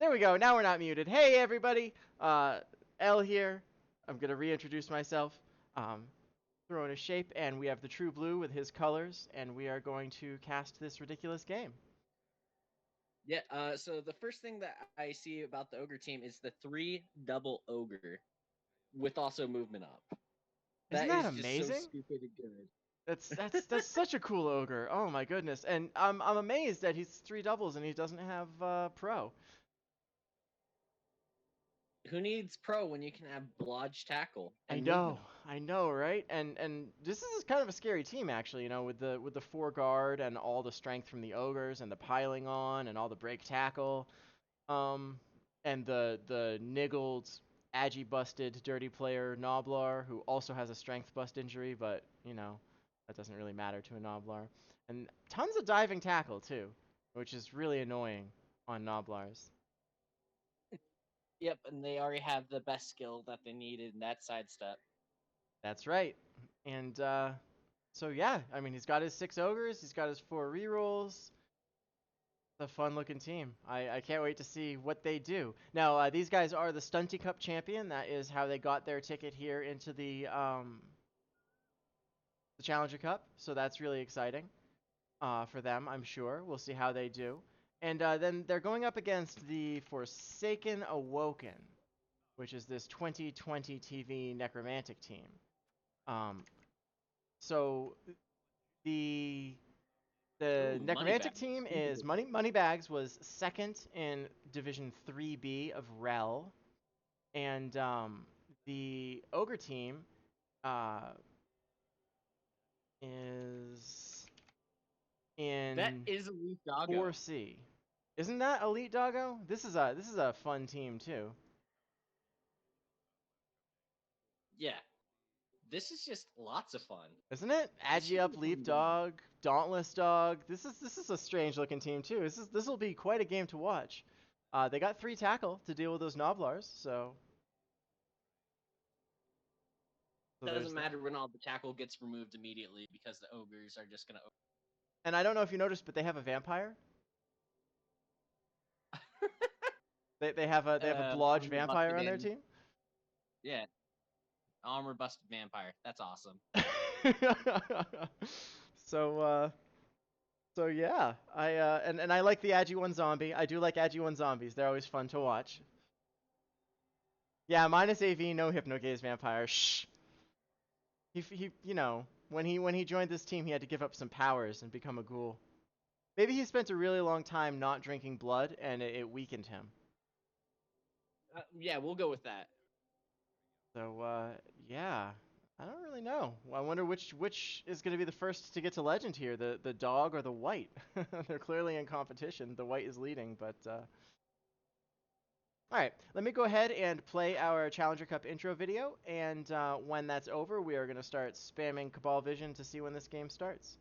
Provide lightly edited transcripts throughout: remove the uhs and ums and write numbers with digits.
There we go. Now we're not muted. Hey, everybody. L here. I'm going to reintroduce myself. Um, Throwing a shape, and we have the True Blue with his colors, and we are going to cast this ridiculous game. Yeah, so the first thing that I see about the ogre team is the 3 double ogre with also movement up. Isn't That that is just so amazing? stupid and good. That's such a cool ogre. Oh my goodness. And I'm amazed that he's three doubles and he doesn't have pro. Who needs pro when you can have blodge tackle I and movement know, up? I know, right? And this is kind of a scary team actually, with the four guard and all the strength from the ogres and the piling on and all the break tackle, um, and the niggled, agi busted, dirty player Noblar who also has a strength bust injury, but that doesn't really matter to a Noblar, and tons of diving tackle too, which is really annoying on Noblars. Yep, and they already have the best skill that they needed in that sidestep. That's right, and so yeah, I mean he's got his six ogres, he's got his four rerolls. It's a fun looking team. I can't wait to see what they do. Now these guys are the Stunty Cup champion. That is how they got their ticket here into the Challenger Cup. So that's really exciting for them. I'm sure we'll see how they do. And then they're going up against the Forsaken Awoken, which is this 2020 TV necromantic team. Um, so the the Ooh, money necromantic back. team New is division. Moneybags was second in Division 3B of REL, and the ogre team uh, is That in is Elite Doggo. 4C. Isn't that Elite Doggo? This is a fun team too, Yeah, this is just lots of fun. isn't it? This Agi should be up, a Leap fun game. Dog, Dauntless Dog. This is a strange looking team too. This will be quite a game to watch. They got three tackle to deal with those Noblars, so Doesn't there's that. matter when all the tackle gets removed immediately because the ogres are just gonna. And I don't know if you noticed, but they have a vampire. They have a Blodge Armor vampire busted on their in. team. Yeah, armor busted vampire. That's awesome. so so yeah, and I like the Agi one zombie. I do like Agi one zombies. They're always fun to watch. Yeah, minus AV, no Hypnogaze vampire. Shh. He when he joined this team, he had to give up some powers and become a ghoul. Maybe he spent a really long time not drinking blood, and it weakened him. Yeah, we'll go with that. So yeah, I don't really know. I wonder which is going to be the first to get to legend here, the dog or the white. They're clearly in competition. The white is leading, but all right. Let me go ahead and play our Challenger Cup intro video, and when that's over, we are going to start spamming Cabal Vision to see when this game starts.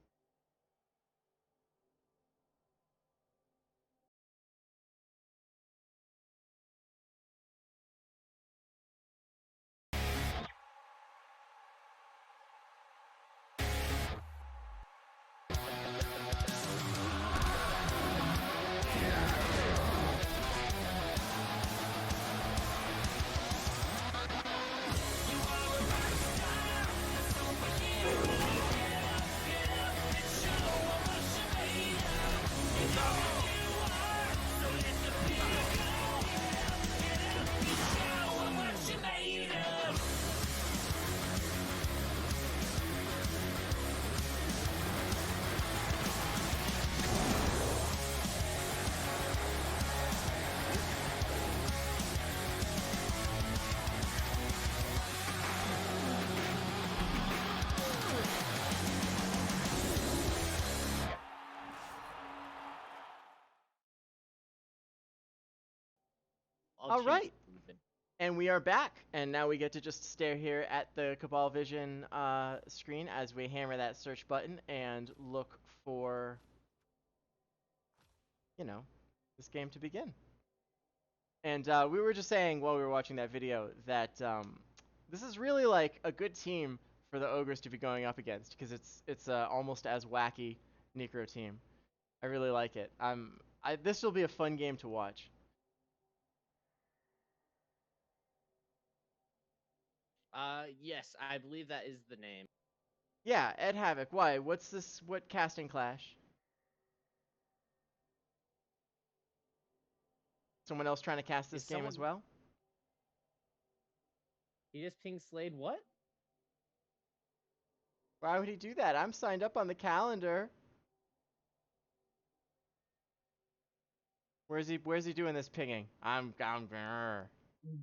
I'll All choose right. Ruben. And we are back, and now we get to just stare here at the Cabal Vision screen as we hammer that search button and look for, you know, this game to begin. And we were just saying while we were watching that video that this is really like a good team for the ogres to be going up against because it's almost as wacky Necro team. I really like it. This will be a fun game to watch. Yes, I believe that is the name. Yeah, Ed Havoc. Why? What's this? What casting clash? Someone else trying to cast this Is game as someone? well? He just pinged Slade. What? Why would he do that? I'm signed up on the calendar. Where's he doing this pinging? I'm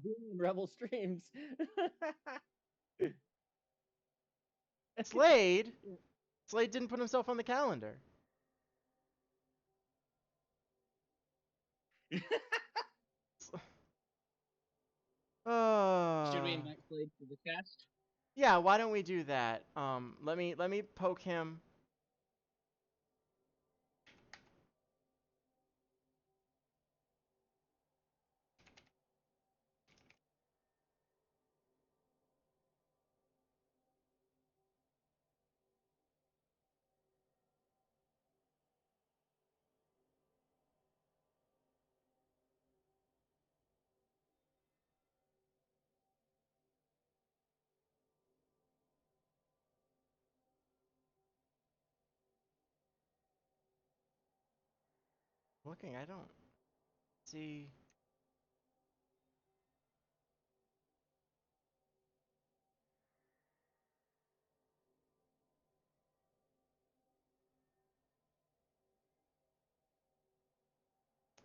Doing Rebel streams. Slade. Slade didn't put himself on the calendar. Should we Oh. invite Slade to the cast? Yeah, why don't we do that? Let me poke him. Looking, I don't see.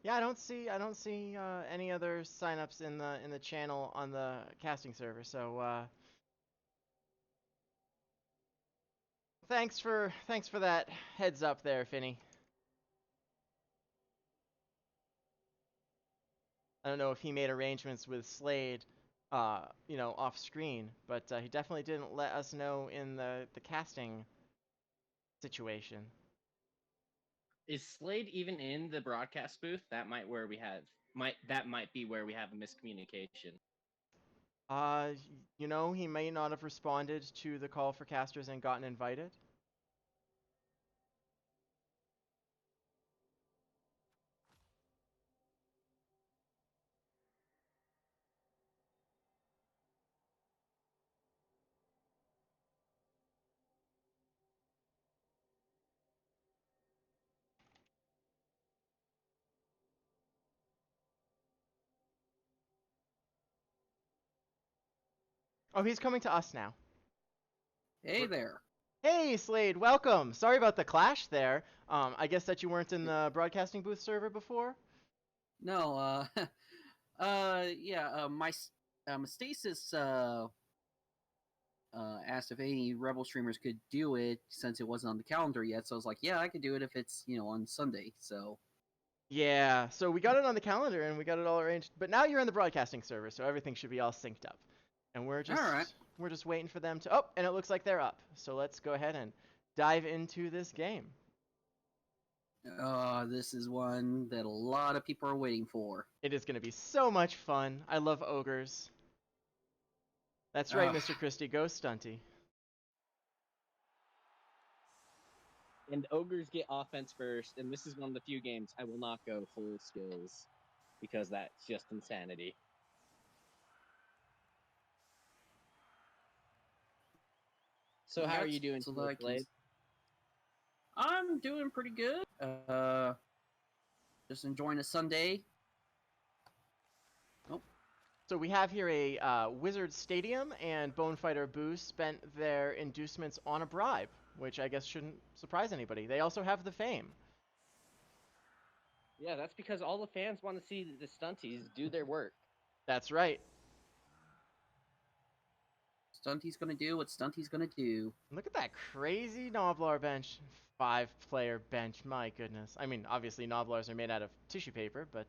Yeah, I don't see any other signups in the channel on the casting server. So thanks for that heads up there, Finny. I don't know if he made arrangements with Slade, off screen, but he definitely didn't let us know in the casting situation. Is Slade even in the broadcast booth? That might be where we have a miscommunication. Uh, he may not have responded to the call for casters and gotten invited. Oh, he's coming to us now. Hey there. Hey, Slade, welcome. Sorry about the clash there. I guess that you weren't in the broadcasting booth server before? No, yeah, Stasis, asked if any Rebel streamers could do it since it wasn't on the calendar yet. So I was like, yeah, I could do it if it's, on Sunday. So, Yeah, so we got it on the calendar and we got it all arranged. But now you're in the broadcasting server, so everything should be all synced up. And all right. we're just waiting for them to. Oh, and it looks like they're up. So let's go ahead and dive into this game. This is one that a lot of people are waiting for. It is going to be so much fun. I love ogres. That's right, Uh, Mr. Christie, go stunty. And ogres get offense first, and this is one of the few games I will not go full skills because that's just insanity. So how are you doing today, Slade? I'm doing pretty good. Just enjoying a Sunday. Oh, So we have here a Wizard Stadium, and Bonefighter Boo spent their inducements on a bribe, which I guess shouldn't surprise anybody. They also have the fame. Yeah, that's because all the fans want to see the stunties do their work. That's right. Stunty's gonna do what Stunty's gonna do. Look at that crazy Noblar bench. 5-player bench, my goodness. I mean, obviously Noblars are made out of tissue paper, but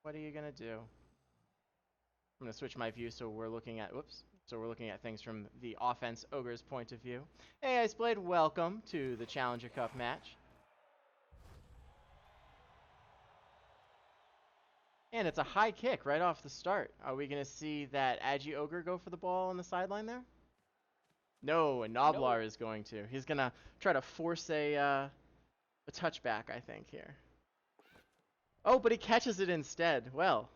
what are you gonna do? I'm gonna switch my view so we're looking at, whoops, so we're looking at things from the offense ogre's point of view. Hey, Iceblade, welcome to the Challenger Cup match. And it's a high kick right off the start. Are we gonna see that Agi Ogre go for the ball on the sideline there? No, and No. Noblar is going to. He's gonna try to force a touchback, I think, here. Oh, but he catches it instead. Well.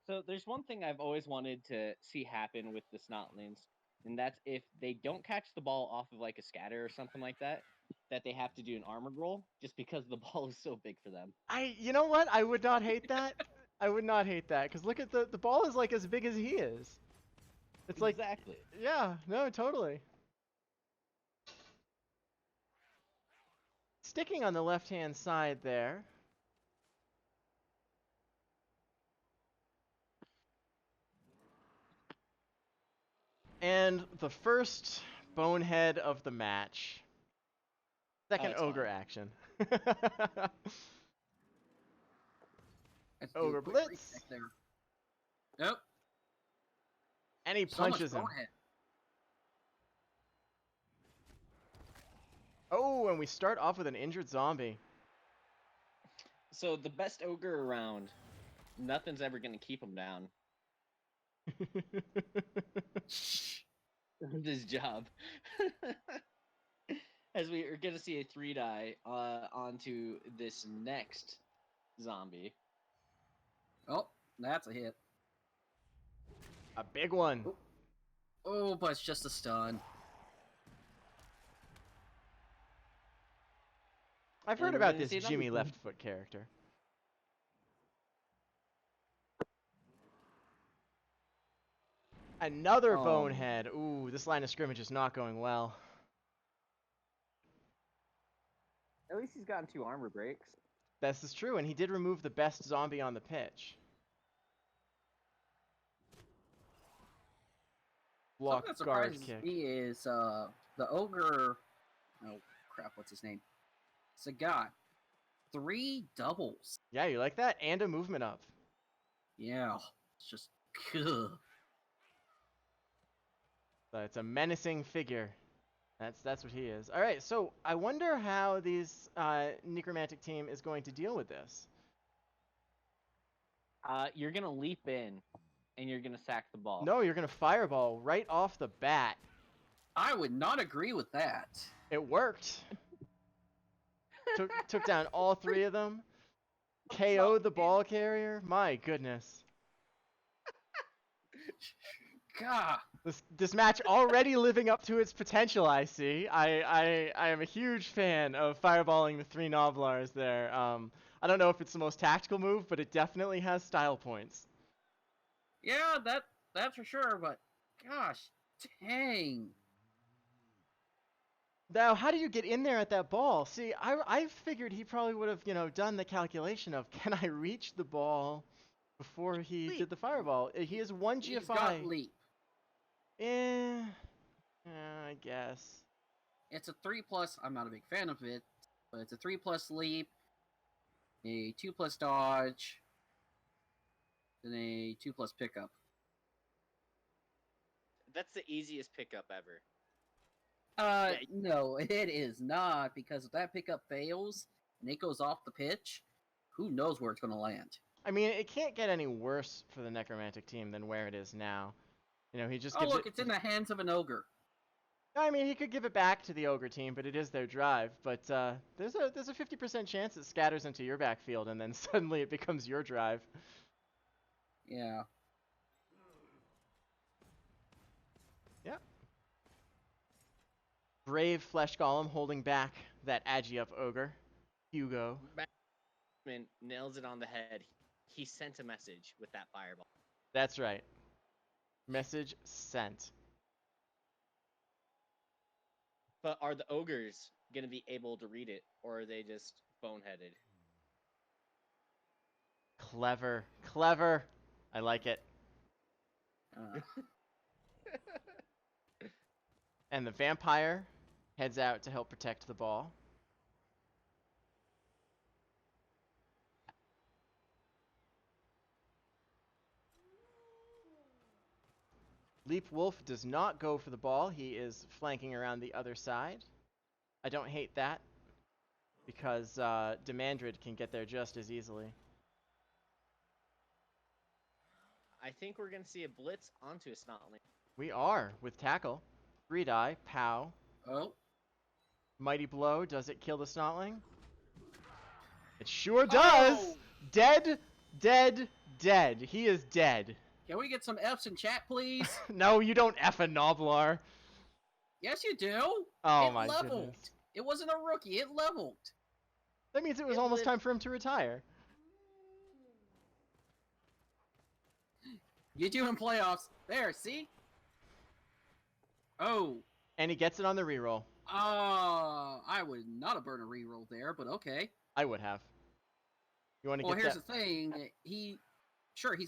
So there's one thing I've always wanted to see happen with the Snotlings, and that's if they don't catch the ball off of like a scatter or something like that, that they have to do an armored roll just because the ball is so big for them. You know what? I would not hate that. I would not hate that because look at the ball is like as big as he is. It's like, Exactly. yeah, no, totally. Sticking on the left-hand side there. And the first bonehead of the match. Second It's ogre fine. action. Have to do a Ogre quick blitz. recheck there. Nope. And he So much punches him. bonehead. Oh, and we start off with an injured zombie. So the best ogre around, nothing's ever gonna keep him down. His job. As we are gonna see a 3-die onto this next zombie. Oh, that's a hit. A big one. Oh, but it's just a stun. I've heard And we're about gonna this see another Jimmy one. Leftfoot character. Another Oh. bonehead. Ooh, this line of scrimmage is not going well. At least he's gotten 2 armor breaks. This is true, and he did remove the best zombie on the pitch. Block Something that guard surprises kick. me is the ogre. Oh crap! What's his name? Sagat. 3 doubles. Yeah, you like that? And a movement up. Yeah, it's just ugh. So it's a menacing figure. That's what he is. All right, so I wonder how these necromantic team is going to deal with this. You're gonna leap in, and you're gonna sack the ball. No, you're gonna fireball right off the bat. I would not agree with that. It worked. took down all 3 of them. KO'd the ball carrier. My goodness. God. This match already living up to its potential, I see. I am a huge fan of fireballing the 3 Noblars there. I don't know if it's the most tactical move, but it definitely has style points. Yeah, that's for sure. But gosh, dang. Now, how do you get in there at that ball? See, I figured he probably would have, done the calculation of can I reach the ball before he Leap. did the fireball. He is 1 He's GFI. got leap. Yeah, I guess. It's a 3+. I'm not a big fan of it, but it's a 3+ leap, a 2+ dodge, and a 2+ pickup. That's the easiest pickup ever. No, it is not, because if that pickup fails and it goes off the pitch, who knows where it's going to land. I mean, it can't get any worse for the necromantic team than where it is now. He just Oh, gives look, it. it's in the hands of an ogre. I mean, he could give it back to the ogre team, but it is their drive. But there's a 50% chance it scatters into your backfield, and then suddenly it becomes your drive. Yeah. Yeah. Brave flesh golem holding back that agi up ogre, Hugo. Batman nails it on the head. He sent a message with that fireball. That's right. Message sent. But are the ogres gonna be able to read it, or are they just boneheaded? Clever. Clever. I like it. And the vampire heads out to help protect the ball. Leap Wolf does not go for the ball. He is flanking around the other side. I don't hate that, because Demandrid can get there just as easily. I think we're gonna see a blitz onto a Snotling. We are, with tackle. 3 die, pow. Oh. Mighty blow, does it kill the Snotling? It sure does! Oh! Dead, dead, dead. He is dead. Can we get some F's in chat, please? No, you don't F a Noblar. Yes, you do. Oh It my leveled. goodness. It wasn't a rookie. It leveled. That means it was It almost lived- time for him to retire. You do in playoffs. There, see? Oh. And he gets it on the reroll. I would not have burned a reroll there, but okay. I would have. You want to Well, get here's that? the thing. He's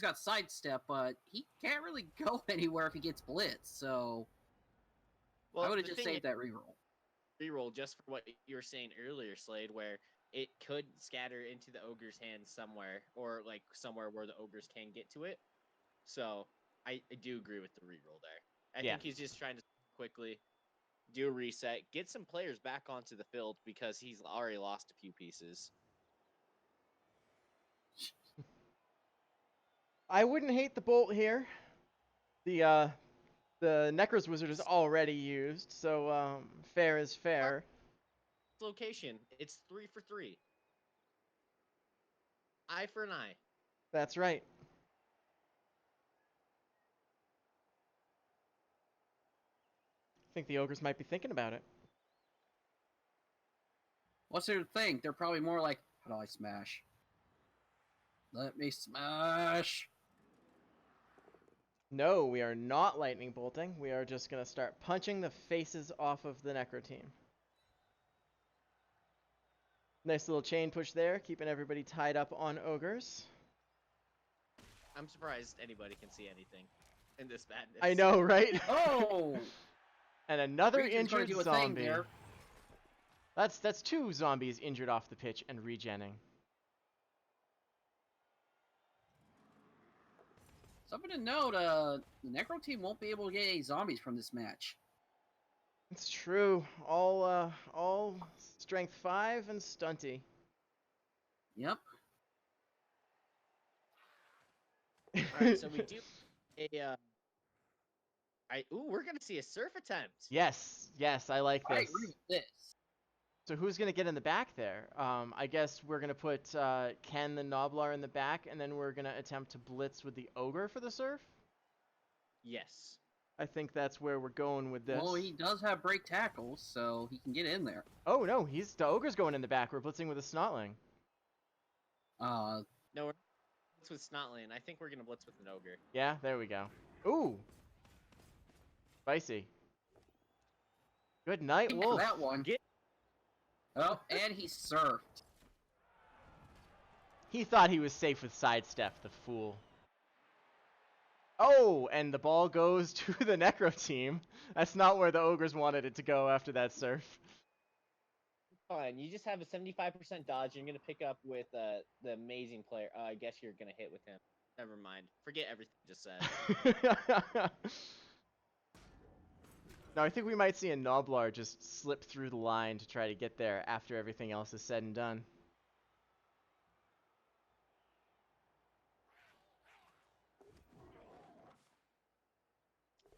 got sidestep, but he can't really go anywhere if he gets blitz, so Well, I would have the just thing saved that reroll. reroll just for what you were saying earlier, Slade, where it could scatter into the ogre's hands somewhere, or like somewhere where the ogres can get to it. So I do agree with the reroll there. I Yeah. think he's just trying to quickly do a reset, get some players back onto the field because he's already lost a few pieces. I wouldn't hate the bolt here. The Necros Wizard is already used, so fair is fair. Location, it's 3 for 3. Eye for an eye. That's right. I think the ogres might be thinking about it. What's their thing? They're probably more like, how do I smash? Let me smash. No, we are not lightning bolting. We are just going to start punching the faces off of the Necro team. Nice little chain push there, keeping everybody tied up on ogres. I'm surprised anybody can see anything in this madness. I know, right? Oh! And another Creature's gonna injured do a thing zombie. there. That's 2 zombies injured off the pitch and regenning. Something to note, the Necro team won't be able to get any zombies from this match. It's true. All strength 5 and stunty. Yep. All right, so we do a. We're gonna see a surf attempt. Yes, I like I this. agree with this. So who's gonna get in the back there? I guess we're gonna put Ken the Noblar in the back, and then we're gonna attempt to blitz with the ogre for the surf. Yes. I think that's where we're going with this. Well, he does have break tackles, so he can get in there. Oh no, the ogre's going in the back. We're blitzing with a Snotling. Uh, No, we're blitz with Snotling. I think we're gonna blitz with an ogre. Yeah, there we go. Ooh, spicy. Good night, for Wolf. that one. Oh, and he surfed. He thought he was safe with sidestep, the fool. Oh, and the ball goes to the Necro team. That's not where the ogres wanted it to go after that surf. Fine, you just have a 75% dodge. You're gonna pick up with the amazing player. I guess you're gonna hit with him. Never mind. Forget everything I just said. No, I think we might see a Noblar just slip through the line to try to get there after everything else is said and done.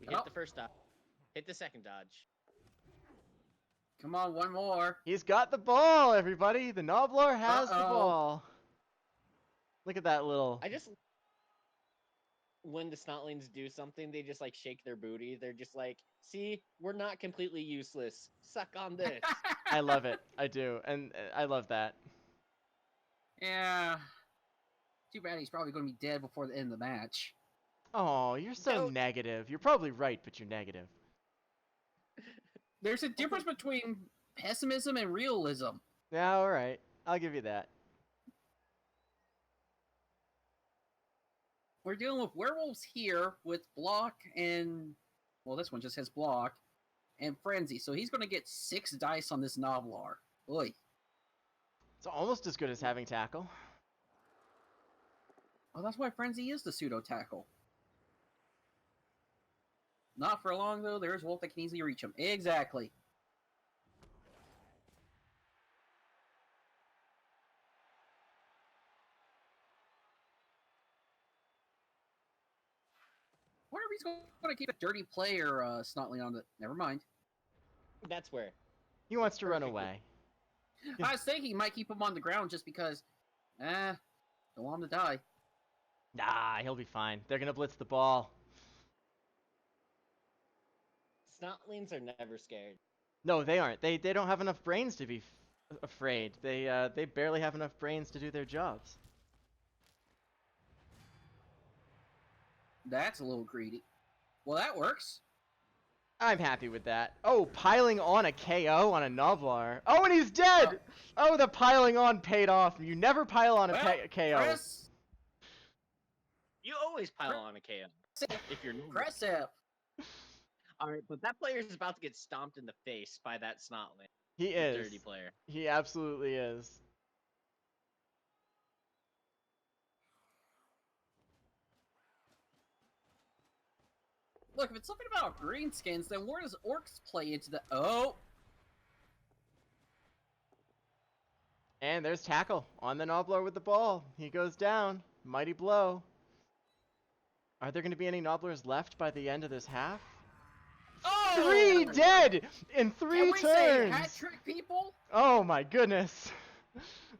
We hit the first dodge. Hit the second dodge. Come on, one more. He's got the ball, everybody. The Noblar has the Uh-oh. ball. Look at that little. When the Snotlings do something, they just like shake their booty. They're just like, see, we're not completely useless. Suck on this. I love it. I do. And I love that. Yeah. Too bad he's probably going to be dead before the end of the match. Oh, you're so Don't. negative. You're probably right, but you're negative. There's a difference between pessimism and realism. Yeah, all right. I'll give you that. We're dealing with werewolves here with block and... Well, this one just has block. And frenzy. So he's going to get 6 dice on this Noblar. Oy. It's almost as good as having tackle. Oh, that's why frenzy is the pseudo tackle. Not for long, though. There's Wolf that can easily reach him. Exactly. I wonder if he's going to keep a dirty player Snotling on the... Never mind. That's where. He wants to run Perfect. away. I was thinking he might keep him on the ground just because... don't want him to die. Nah, he'll be fine. They're gonna blitz the ball. Snotlings are never scared. No, they aren't. They don't have enough brains to be afraid. They barely have enough brains to do their jobs. That's a little greedy. Well, that works. I'm happy with that. Oh, piling on a KO on a Noblar. Oh, and he's dead! Oh, the piling on paid off. You never pile on a Well, KO. Chris, You always pile on a KO if you're normal. impressive. All right, but that player is about to get stomped in the face by that Snotling. He is. Dirty player. He absolutely is. Look, if it's something about greenskins, then where does orcs play into the... Oh! And there's tackle on the Nobbler with the ball. He goes down. Mighty blow. Are there going to be any Nobblers left by the end of this half? Oh! 3 dead in 3 Can we turns. say hat trick, people? Oh my goodness.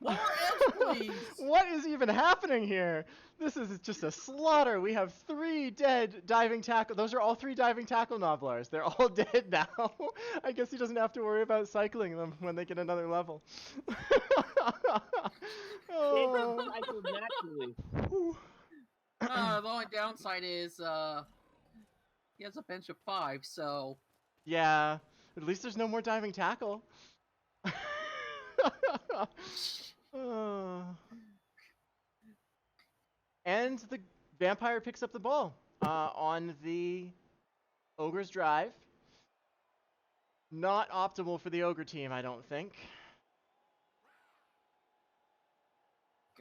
More F's, please. What is even happening here? This is just a slaughter. We have 3 dead diving tackle. Those are all 3 diving tackle Nobblers. They're all dead now. I guess he doesn't have to worry about cycling them when they get another level. Oh. Cycle naturally. The only downside is, he has a bench of 5, so... Yeah, at least there's no more diving tackle. And the vampire picks up the ball on the ogre's drive. Not optimal for the ogre team, I don't think.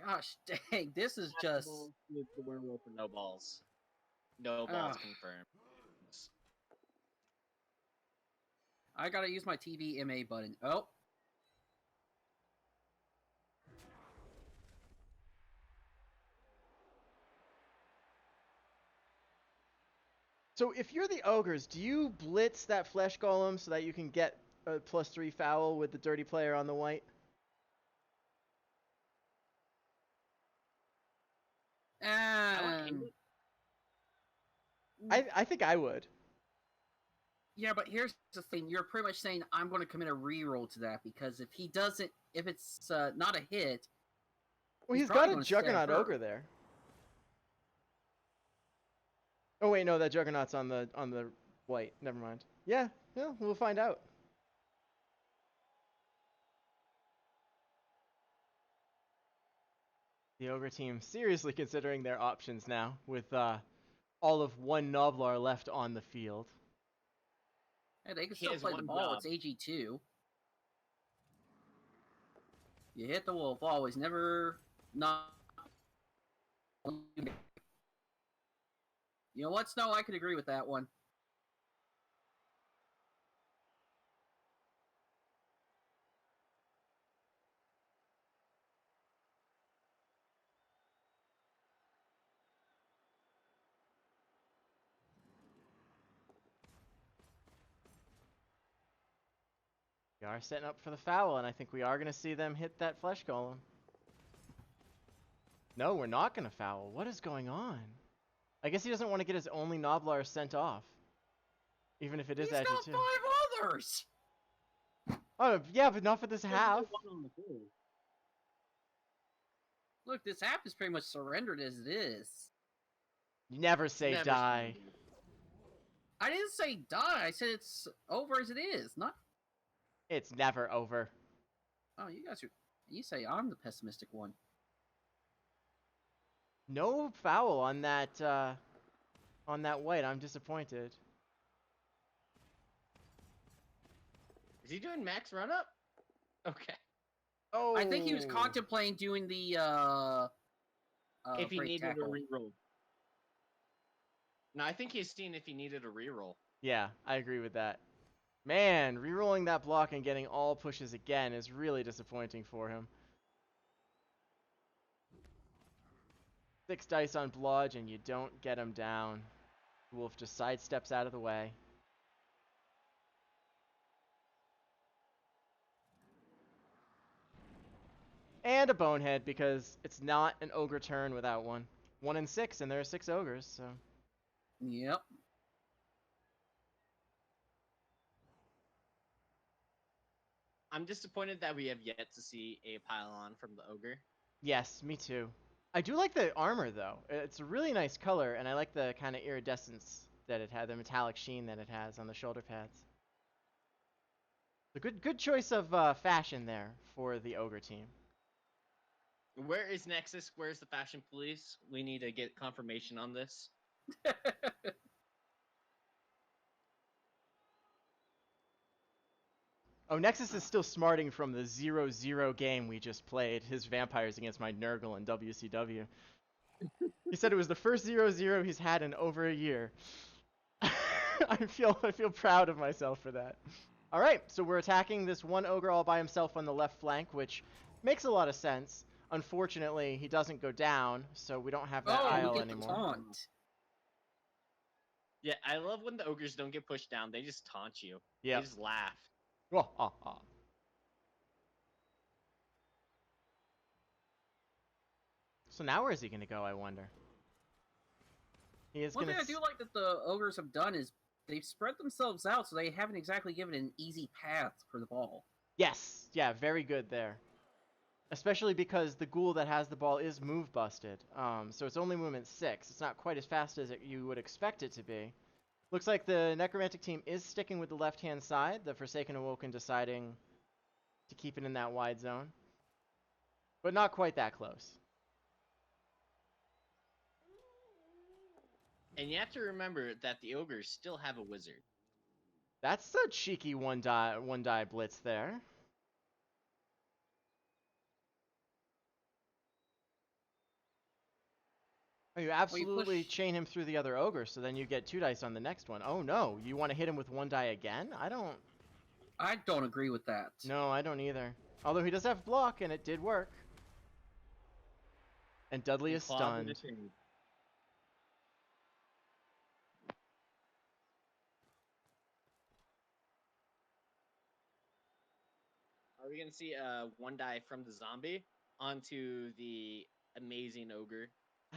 Gosh dang, this is just... With the werewolf and no balls. No balls confirmed. I gotta use my TV MA button. Oh. So if you're the ogres, do you blitz that flesh golem so that you can get a +3 foul with the dirty player on the white? I think I would. Yeah, but here's the thing. You're pretty much saying I'm going to commit a reroll to that because if he doesn't, if it's not a hit, well, he's got a Juggernaut ogre there. Oh wait, no, that Juggernaut's on the white. Never mind. Yeah, we'll find out. The ogre team seriously considering their options now, with all of 1 Noblar left on the field. Hey, they can still play the ball. It's AG2. You hit the wolf always, never not. You know what, Snow? I could agree with that one. We are setting up for the foul, and I think we are going to see them hit that flesh golem. No, we're not going to foul. What is going on? I guess he doesn't want to get his only Noblar sent off. Even if it is AG2. He's got 5 others! Oh, yeah, but not for this half. Look, this half is pretty much surrendered as it is. You never say Never die. surrendered. I didn't say die. I said it's over as it is. Not. It's never over. Oh, you guys are. You say I'm the pessimistic one. No foul on that white. I'm disappointed. Is he doing max run up? Okay. Oh. I think he was contemplating doing the if he break needed tackle. a reroll. No, I think he's seeing if he needed a reroll. Yeah, I agree with that. Man, rerolling that block and getting all pushes again is really disappointing for him. 6 dice on blodge and you don't get him down. Wolf just sidesteps out of the way. And a bonehead because it's not an ogre turn without one. 1 and 6, and there are 6 ogres, so. Yep. I'm disappointed that we have yet to see a pylon from the ogre. Yes, me too. I do like the armor, though. It's a really nice color, and I like the kind of iridescence that it had, the metallic sheen that it has on the shoulder pads. A good choice of fashion there for the ogre team. Where is Nexus? Where's the fashion police? We need to get confirmation on this. Oh, Nexus is still smarting from the 0-0 game we just played, his vampires against my Nurgle in WCW. He said it was the first 0-0 he's had in over a year. I feel proud of myself for that. All right, so we're attacking this one ogre all by himself on the left flank, which makes a lot of sense. Unfortunately, he doesn't go down, so we don't have that Oh, we aisle get the anymore. taunt. Yeah, I love when the ogres don't get pushed down. They just taunt you. Yeah. They just laugh. Oh, oh, oh. So now where is he going to go, I wonder? He is One going thing I do like that the ogres have done is they've spread themselves out, so they haven't exactly given an easy path for the ball. Yes, yeah, very good there. Especially because the ghoul that has the ball is move busted. So it's only movement 6. It's not quite as fast as you would expect it to be. Looks like the Necromantic team is sticking with the left-hand side. The Forsaken Awoken deciding to keep it in that wide zone. But not quite that close. And you have to remember that the ogres still have a wizard. That's a cheeky one die blitz there. Oh, you absolutely chain him through the other ogre, so then you get 2 dice on the next one. Oh no, you want to hit him with 1 die again? I don't agree with that. No, I don't either. Although he does have block, and it did work. And Dudley is stunned. Are we going to see 1 die from the zombie onto the amazing ogre?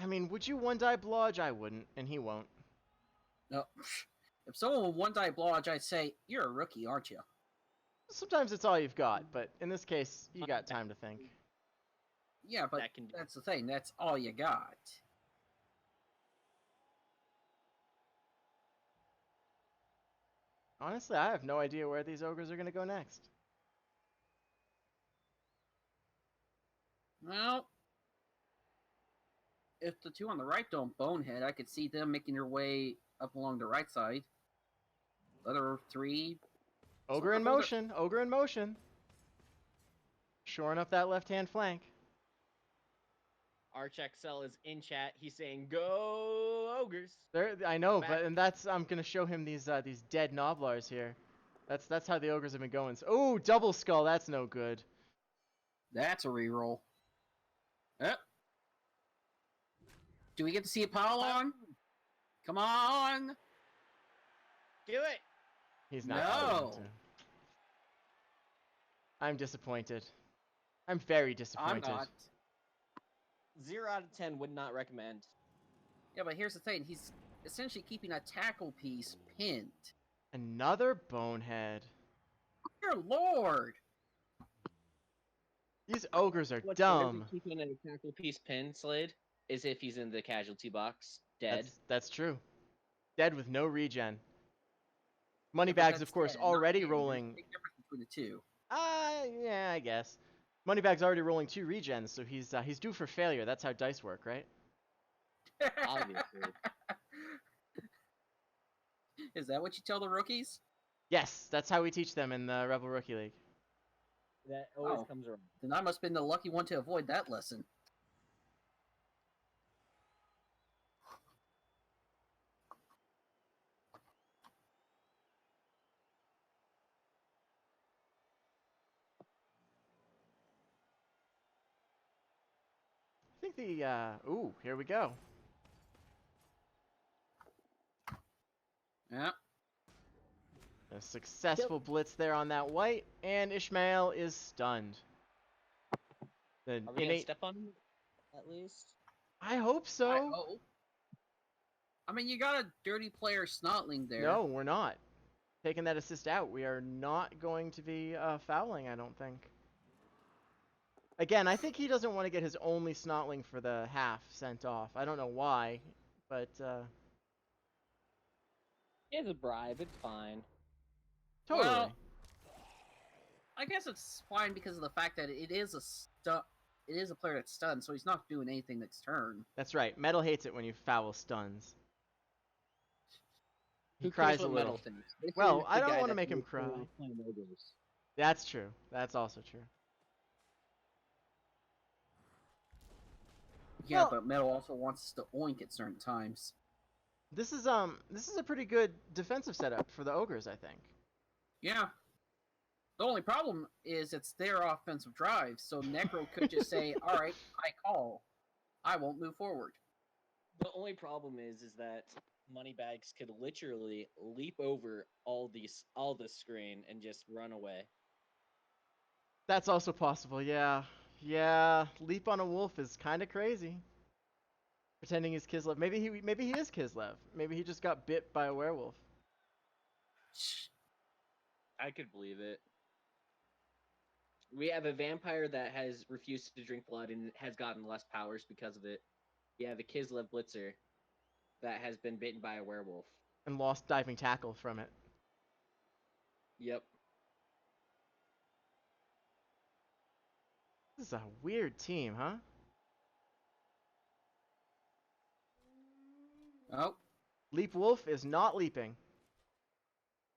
I mean, would you 1 die blodge? I wouldn't, and he won't. No. If someone would 1 die blodge, I'd say, you're a rookie, aren't you? Sometimes it's all you've got, but in this case, you got time to think. Yeah, but that's the thing. That's all you got. Honestly, I have no idea where these ogres are going to go next. Well, if the 2 on the right don't bonehead, I could see them making their way up along the right side. The other 3... Ogre in motion. Ogre in motion. Shoring up that left-hand flank. ArchXL is in chat. He's saying, "Go ogres!" There, I know, and that's I'm gonna show him these dead Noblars here. That's how the ogres have been going. So, oh, double skull. That's no good. That's a reroll. Yep. Do we get to see a pylon? Come on! Do it! He's not going to. I'm disappointed. I'm very disappointed. I'm not. 0 out of 10 would not recommend. Yeah, but here's the thing. He's essentially keeping a tackle piece pinned. Another bonehead. Dear Lord! These ogres are What's dumb. Keeping a tackle piece pinned, Slade, is if he's in the casualty box, dead. That's true. Dead with no regen. Moneybags, of course, already rolling. Big difference between the 2. Yeah, I guess. Moneybag's already rolling 2 regens, so he's due for failure. That's how dice work, right? Obviously. Is that what you tell the rookies? Yes, that's how we teach them in the Rebel Rookie League. That always comes around. Then I must have been the lucky one to avoid that lesson. I think ooh, here we go. Yeah. A successful blitz there on that white, and Ishmael is stunned. Are we gonna step on him, at least? I hope I so. hope. I mean, you got a dirty player Snotling there. No, we're not. Taking that assist out, we are not going to be fouling, I don't think. Again, I think he doesn't want to get his only Snotling for the half sent off. I don't know why, but It's a bribe. It's fine. totally. Well, I guess it's fine because of the fact that it is a player that's stunned, so he's not doing anything next turn. That's right. Metal hates it when you foul stuns. He Who cares cries a what little. Metal thinks? This Well, is I the don't guy want to that's make him literally cry. playing ogres. That's true. That's also true. Yeah, Well, but Metal also wants us to oink at certain times. this is a pretty good defensive setup for the ogres, I think. Yeah. The only problem is it's their offensive drive, so Necro could just say, "All right, I call. I won't move forward." The only problem is that Moneybags could literally leap over all the screen and just run away. That's also possible. Yeah. Yeah, leap on a wolf is kind of crazy. Pretending he's Kislev. Maybe he is Kislev. Maybe he just got bit by a werewolf. I could believe it. We have a vampire that has refused to drink blood and has gotten less powers because of it. We have a Kislev Blitzer that has been bitten by a werewolf. And lost diving tackle from it. Yep. This is a weird team, huh? Oh, Leap Wolf is not leaping.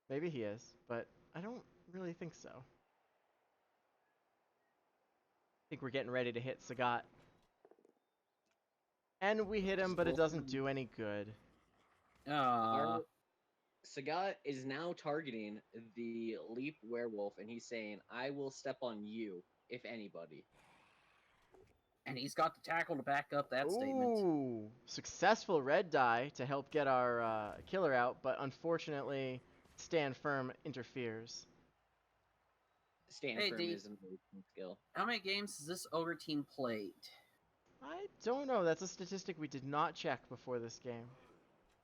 Maybe he is, but I don't really think so. I think we're getting ready to hit Sagat. And we hit him, but it doesn't do any good. uh, Sagat is now targeting the Leap Werewolf, and he's saying, "I will step on you, if anybody." and he's got the tackle to back up that statement. Ooh, successful red die to help get our killer out, but unfortunately, Stand Firm interferes. Stand Hey, firm D, is an amazing skill. how many games has this ogre team played? I don't know. That's a statistic we did not check before this game.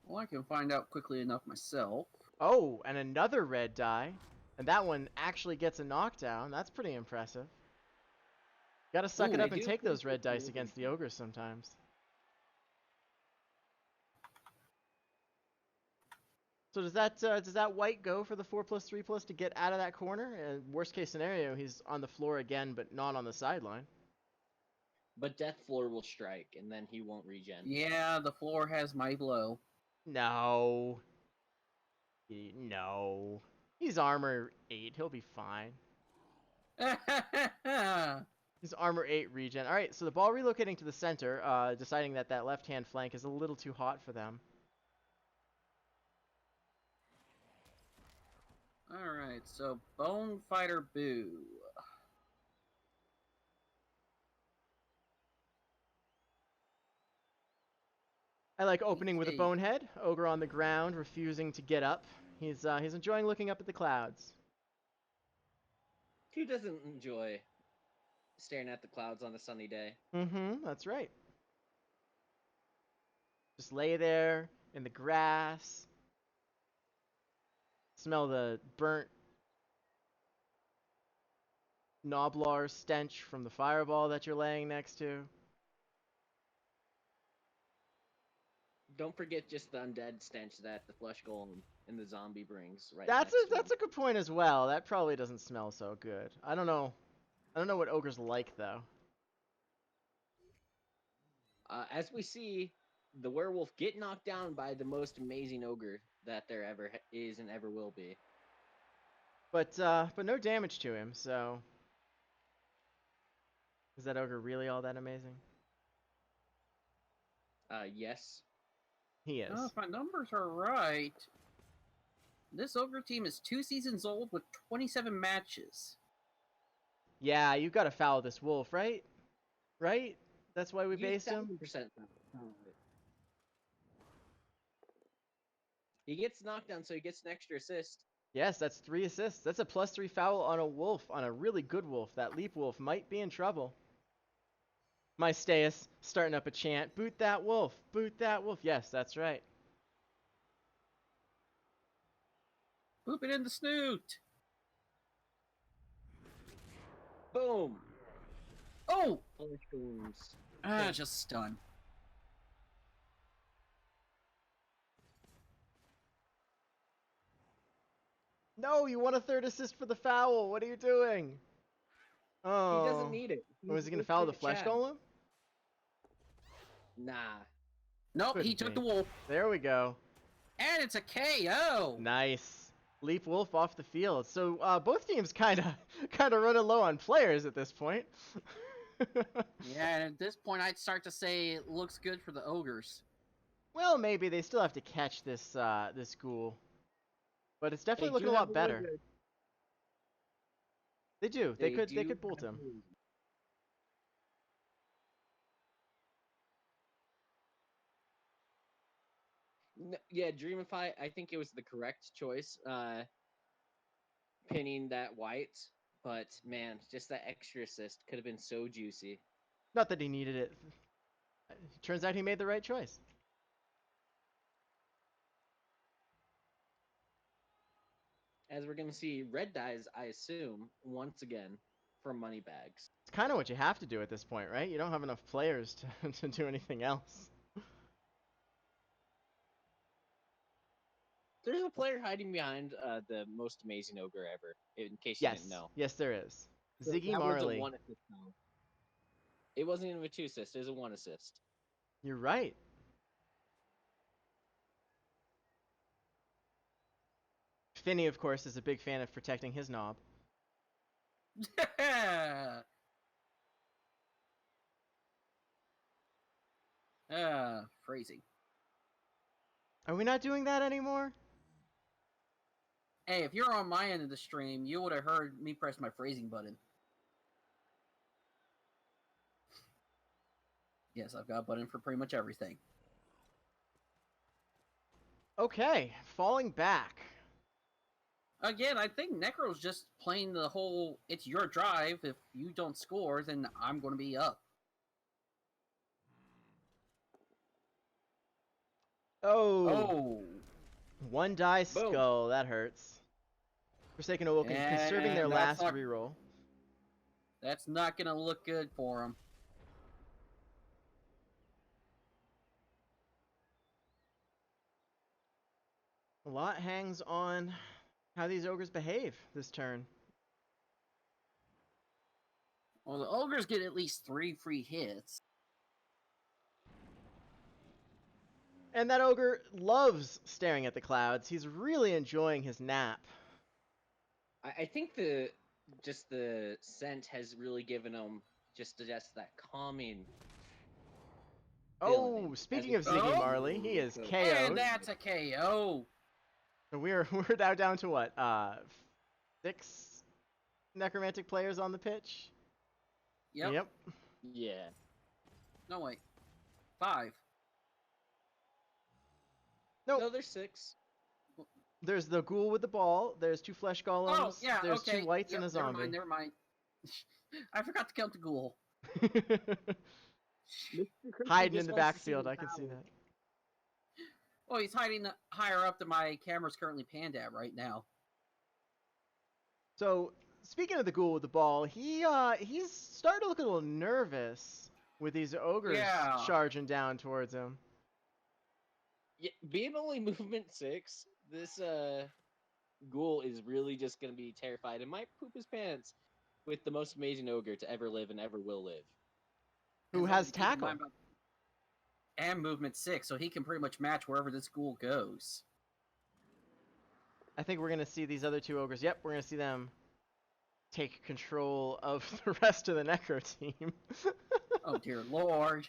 Well, I can find out quickly enough myself. Oh, and another red die. And that one actually gets a knockdown. That's pretty impressive. Gotta suck Ooh, it I up and do take those red appreciate the dice ogre against the team. ogres sometimes. So does that white go for the 4+3+ to get out of that corner? Worst case scenario, he's on the floor again, but not on the sideline. But Death Floor will strike, and then he won't regen. Yeah, the floor has my blow. No. No. He's armor 8. He'll be fine. He's armor 8 regen. All right, so the ball relocating to the center, deciding that that left-hand flank is a little too hot for them. Alright, so Bone Fighter Boo. I like opening with a Okay. bonehead. Ogre on the ground, refusing to get up. He's enjoying looking up at the clouds. Who doesn't enjoy staring at the clouds on a sunny day? Mm-hmm, that's right. Just lay there in the grass. Smell the burnt Noblar stench from the fireball that you're laying next to. Don't forget just the undead stench that the flesh golem and the zombie brings right That's next to a him. good point as well. That probably doesn't smell so good. I don't know. I don't know what ogres like though. As we see, the werewolf get knocked down by the most amazing ogre that there ever is and ever will be. But no damage to him. So is that ogre really all that amazing? Yes. He is. If my numbers are right, this ogre team is 2 seasons old with 27 matches. Yeah, you got to foul this wolf, right? Right? That's why we He's based him. 1,000%. He gets knocked down, so he gets an extra assist. Yes, that's 3 assists. That's a +3 foul on a wolf, on a really good wolf. That leap wolf might be in trouble. My Staius starting up a chant. Boot that wolf. Boot that wolf. Yes, that's right. Poop it in the snoot. Boom. Oh! Flash booms. Just stun. No, you want a third assist for the foul. What are you doing? He doesn't Oh. need it. Oh, is he going to foul the flesh golem? Nah. Nope, Couldn't he took be. the wolf. There we go. And it's a KO. Nice. Leap Wolf off the field. So both teams kind of running low on players at this point. Yeah, and at this point, I'd start to say it looks good for the ogres. Well, maybe they still have to catch this this ghoul, but it's definitely looking a lot better. They do. They could bolt him. Yeah, Dreamify, I think it was the correct choice, pinning that white. But man, just that extra assist could have been so juicy. Not that he needed it. Turns out he made the right choice. As we're gonna see, red dies, I assume, once again for money bags. It's kind of what you have to do at this point, right? You don't have enough players to do anything else. There's a player hiding behind the most amazing ogre ever, in case you Yes. didn't know. Yes, there is. So Ziggy that was a Marley. 1 assist now. It wasn't even a 2 assist, it was a 1 assist. You're right. Finney, of course, is a big fan of protecting his knob. Phrasing. Are we not doing that anymore? Hey, if you're on my end of the stream, you would have heard me press my phrasing button. Yes, I've got a button for pretty much everything. Okay, falling back. Again, I think Necro's just playing the whole, it's your drive. If you don't score, then I'm going to be up. Oh. One die skull. That hurts. Forsaken Awoken conserving their last reroll. That's not going to look good for them. A lot hangs on how these ogres behave this turn. Well, the ogres get at least 3 free hits. And that ogre loves staring at the clouds. He's really enjoying his nap. I think the scent has really given him just that calming. Oh, speaking of Ziggy Marley, he is KO'd. And that's a KO. So we're now down to what? 6 necromantic players on the pitch. Yep. Yeah. No, wait. 5. Nope. No, there's 6. There's the ghoul with the ball. There's 2 flesh golems. Oh, yeah, there's okay. 2 whites and a zombie. Never mind. I forgot to count the ghoul. Hiding in the backfield, I can see that. Well, he's hiding higher up than my camera's currently panned at right now. So, speaking of the ghoul with the ball, he's starting to look a little nervous with these ogres charging down towards him. Yeah, being only movement 6, this ghoul is really just gonna be terrified and might poop his pants with the most amazing ogre to ever live and ever will live. Who has tackle. And movement 6, so he can pretty much match wherever this ghoul goes. I think we're going to see these other 2 ogres. Yep, we're going to see them take control of the rest of the Necro team. Oh, dear Lord.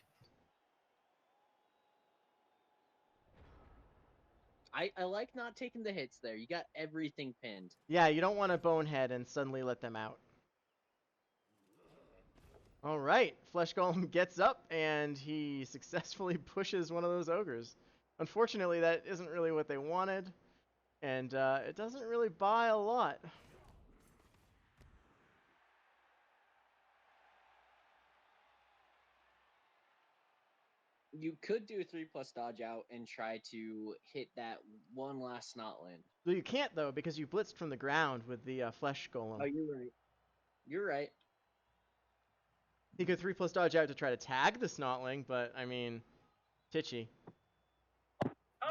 I like not taking the hits there. You got everything pinned. Yeah, you don't want to bonehead and suddenly let them out. All right, Flesh Golem gets up and he successfully pushes one of those ogres. Unfortunately, that isn't really what they wanted, and it doesn't really buy a lot. You could do a 3+ dodge out and try to hit that one last Snotland. Well, you can't though because you blitzed from the ground with the flesh golem. Oh, you're right. You're right. He could 3+ dodge out to try to tag the Snotling, but I mean, Titchy.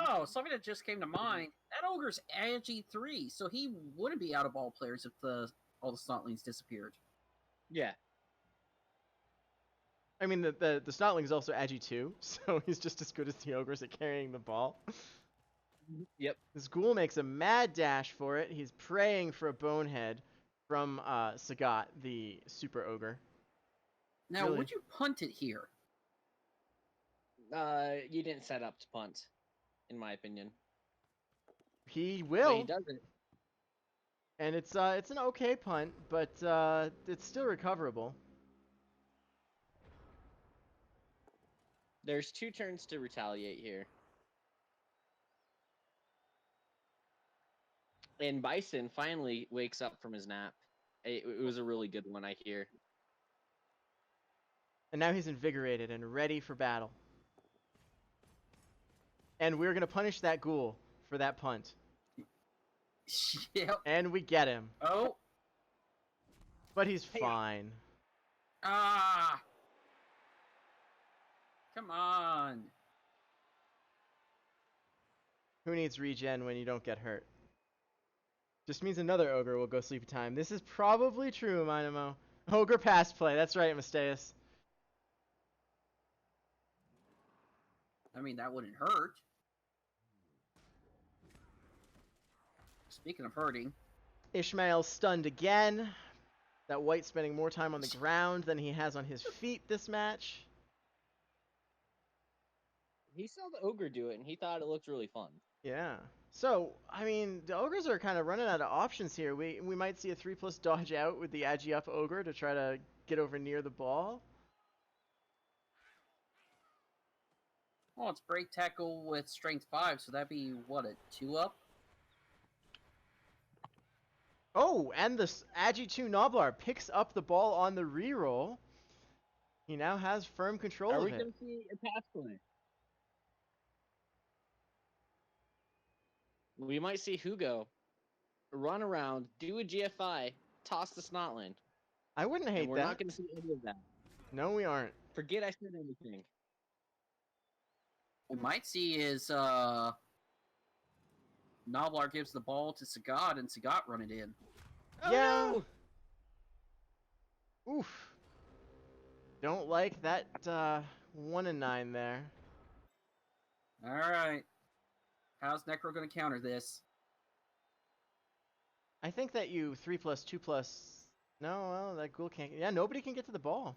Oh, something that just came to mind. That ogre's Agi 3, so he wouldn't be out of ball players if all the Snotlings disappeared. Yeah. I mean, the Snotling is also Agi 2, so he's just as good as the ogres at carrying the ball. Yep. This ghoul makes a mad dash for it. He's praying for a bonehead from Sagat, the super ogre. Now, Really? would you punt it here? You didn't set up to punt, in my opinion. He But will, he doesn't. and it's an okay punt, but it's still recoverable. There's 2 turns to retaliate here. And Bison finally wakes up from his nap. It was a really good one, I hear. And now he's invigorated and ready for battle. And we're gonna punish that ghoul for that punt. Yep. And we get him. Oh. But he's Hey, fine. Ah. Come on. Who needs regen when you don't get hurt? Just means another ogre will go sleepy time. This is probably true, Minamo. Ogre pass play. That's right, Misteus. I mean, that wouldn't hurt. Speaking of hurting. Ishmael stunned again. That white spending more time on the ground than he has on his feet this match. he saw the ogre do it, and he thought it looked really fun. Yeah. So, I mean, the ogres are kind of running out of options here. We might see a 3+ dodge out with the Agi up ogre to try to get over near the ball. Well, it's break tackle with strength 5, so that'd be, what, a 2 up? Oh, and the Agi 2 Noblar picks up the ball on the reroll. He now has firm control Are of we it. going to see a pass play? We might see Hugo run around, do a GFI, toss the Snotland. I wouldn't And hate we're that. not going to see any of that. No, we aren't. Forget I said anything. What we might see is Noblar gives the ball to Sagat, and Sagat run it in. Oh, Yeah. no! Oof. Don't like that 1 and 9 there. Alright. How's Necro going to counter this? I think that you 3+, 2+. No, well, that ghoul can't. Yeah, nobody can get to the ball.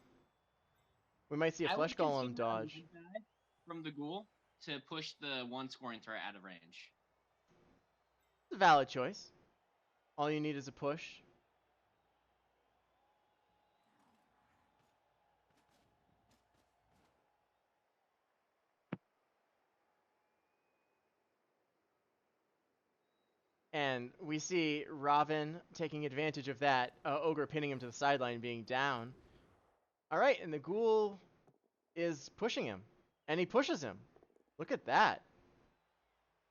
We might see a I flesh would consider golem a dodge. red die from the ghoul to push the 1 scoring threat out of range. It's a valid choice. All you need is a push. And we see Robin taking advantage of that, ogre pinning him to the sideline, being down. All right, and the ghoul is pushing him, and he pushes him. Look at that.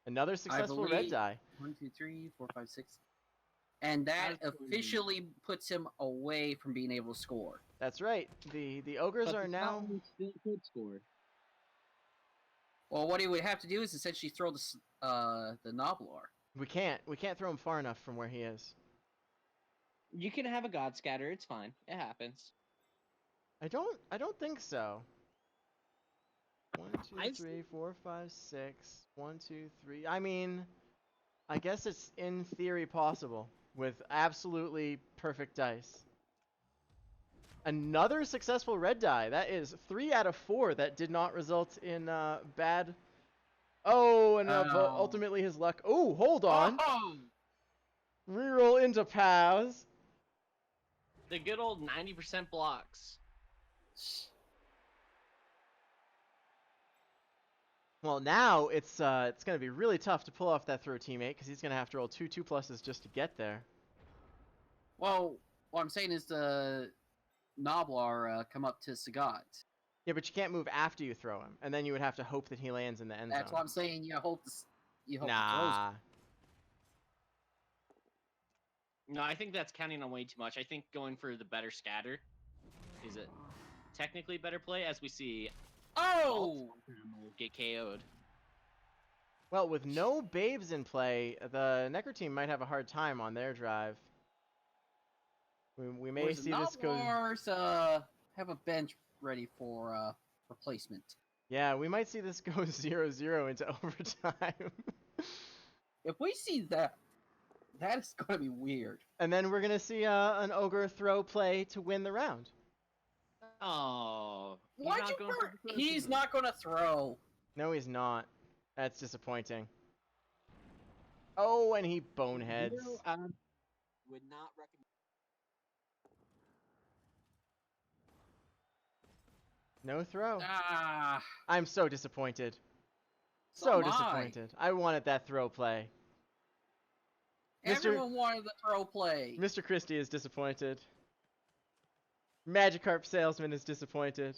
Another successful red die. 1, 2, 3, 4, 5, 6. And that officially puts him away from being able to score. That's right. The ogres But are the now. Snotland still could score. Well, what he would have to do is essentially throw the Noblar. We can't throw him far enough from where he is. You can have a God Scatter. It's fine. It happens. I don't think so. 1, 2, I've 3, 4, 5, 6. 1, 2, 3. I mean, I guess it's in theory possible with absolutely perfect dice. Another successful red die. That is 3 out of 4 that did not result in bad. Oh, and ultimately his luck. Oh, hold on. Oh! Reroll into PAS. The good old 90% blocks. Well, now it's going to be really tough to pull off that throw teammate because he's going to have to roll 2 2+s just to get there. Well, what I'm saying is the Noblar come up to Sagat. Yeah, but you can't move after you throw him, and then you would have to hope that he lands in the end That's zone. what I'm saying. You hope the throws. Nah. No, I think that's counting on way too much. I think going for the better scatter is a technically better play, as we see Oh! will get KO'd. Well, with no babes in play, the Necker team might have a hard time on their drive. We may Whereas see the this go. Noblars have a bench ready for replacement. Yeah, we might see this go 0-0 into overtime. If we see that, that is going to be weird. And then we're gonna see an ogre throw play to win the round. Oh, Why'd you He's not going to throw. No, he's not. That's disappointing. Oh, and he boneheads. Would not recommend. No throw. Ah, I'm so disappointed. So So am I. disappointed. I wanted that throw play. everyone wanted the throw play. Mr. Christie is disappointed. Magikarp Salesman is disappointed.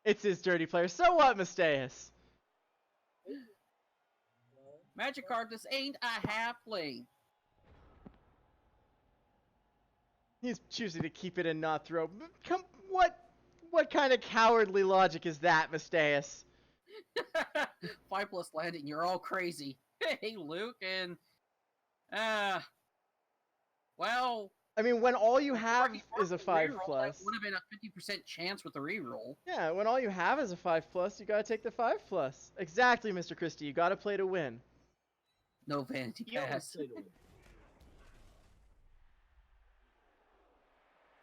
It's his dirty player. So what, Mustaeus? Magikarp, this ain't a halfling. He's choosing to keep it and not throw. Come, what kind of cowardly logic is that, Mustaeus? 5+ landing, you're all crazy. Hey, Luke, and well, I mean, when all you have is a reroll, 5+. that would have been a 50% chance with the reroll. Yeah, when all you have is a 5+, you gotta take the 5+. Exactly, Mr. Christie. You gotta play to win. No vanity pass.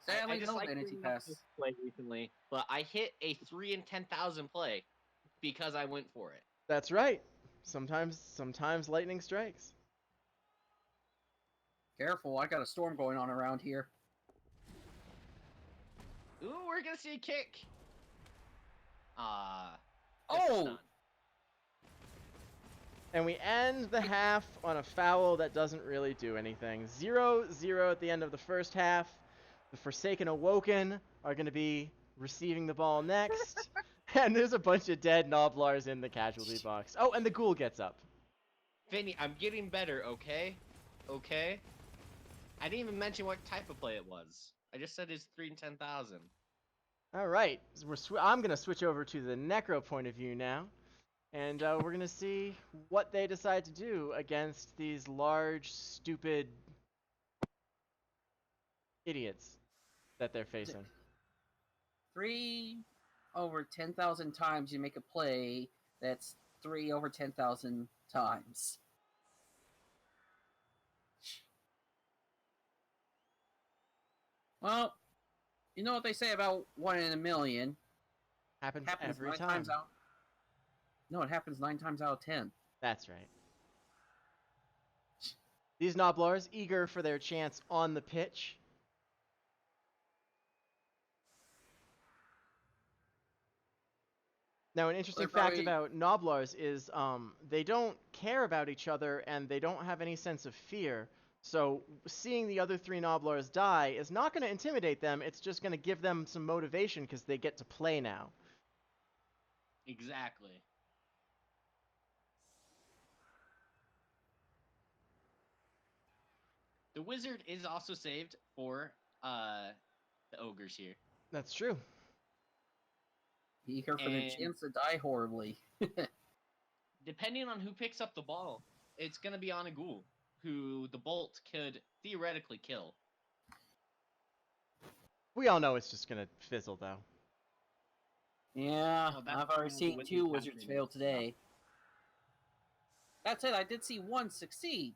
Sadly, I just no like vanity bringing up pass. this play recently, but I hit a 3 in 10,000 play because I went for it. That's right. Sometimes lightning strikes. Careful, I got a storm going on around here. Ooh, we're gonna see a kick. Oh! Stun. And we end the half on a foul that doesn't really do anything. 0-0 at the end of the first half. The Forsaken Awoken are going to be receiving the ball next. And there's a bunch of dead Noblars in the casualty box. Oh, and the ghoul gets up. Vinny, I'm getting better, okay? Okay? I didn't even mention what type of play it was. I just said it's 3 in 10,000. All right. So I'm going to switch over to the Necro point of view now. And we're going to see what they decide to do against these large, stupid idiots that they're facing. 3 over 10,000 times you make a play, that's 3 over 10,000 times. Well, you know what they say about 1 in a million. Happens Happens every 9 time. times out. No, it happens 9 times out of 10. That's right. These Noblars eager for their chance on the pitch. Now, an interesting fact about Noblars is they don't care about each other and they don't have any sense of fear. So seeing the other 3 Noblars die is not going to intimidate them. It's just going to give them some motivation because they get to play now. Exactly. The wizard is also saved for the ogres here. That's true. Eager for their chance to die horribly. Depending on who picks up the ball, it's going to be on a ghoul, who the bolt could theoretically kill. We all know it's just going to fizzle, though. Yeah, Well, that's I've already the seen wizard 2 wizards captain. fail today. That said, I did see 1 succeed.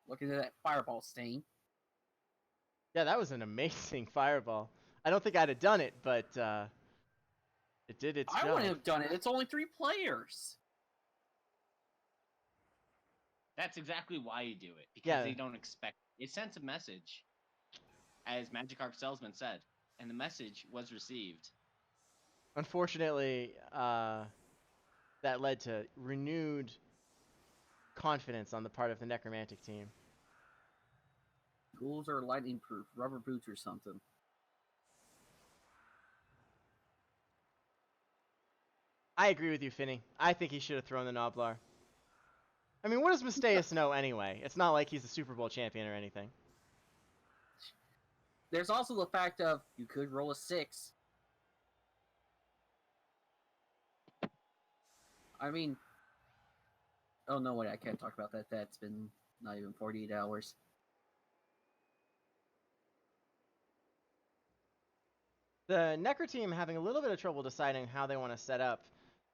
Looking at that fireball stain. Yeah, that was an amazing fireball. I don't think I'd have done it, but it did its job. I wouldn't have done it. It's only 3 players. That's exactly why you do it, because they don't expect it. It sends a message, as Magikarp Salesman said, and the message was received. Unfortunately, that led to renewed confidence on the part of the Necromantic team. Ghouls are lightning proof, rubber boots or something. I agree with you, Finny. I think he should have thrown the Noblar. I mean, what does Mustaeus know anyway? It's not like he's a Super Bowl champion or anything. There's also the fact of you could roll a 6. I mean, oh no, wait, I can't talk about that. That's been not even 48 hours. The Necro team having a little bit of trouble deciding how they want to set up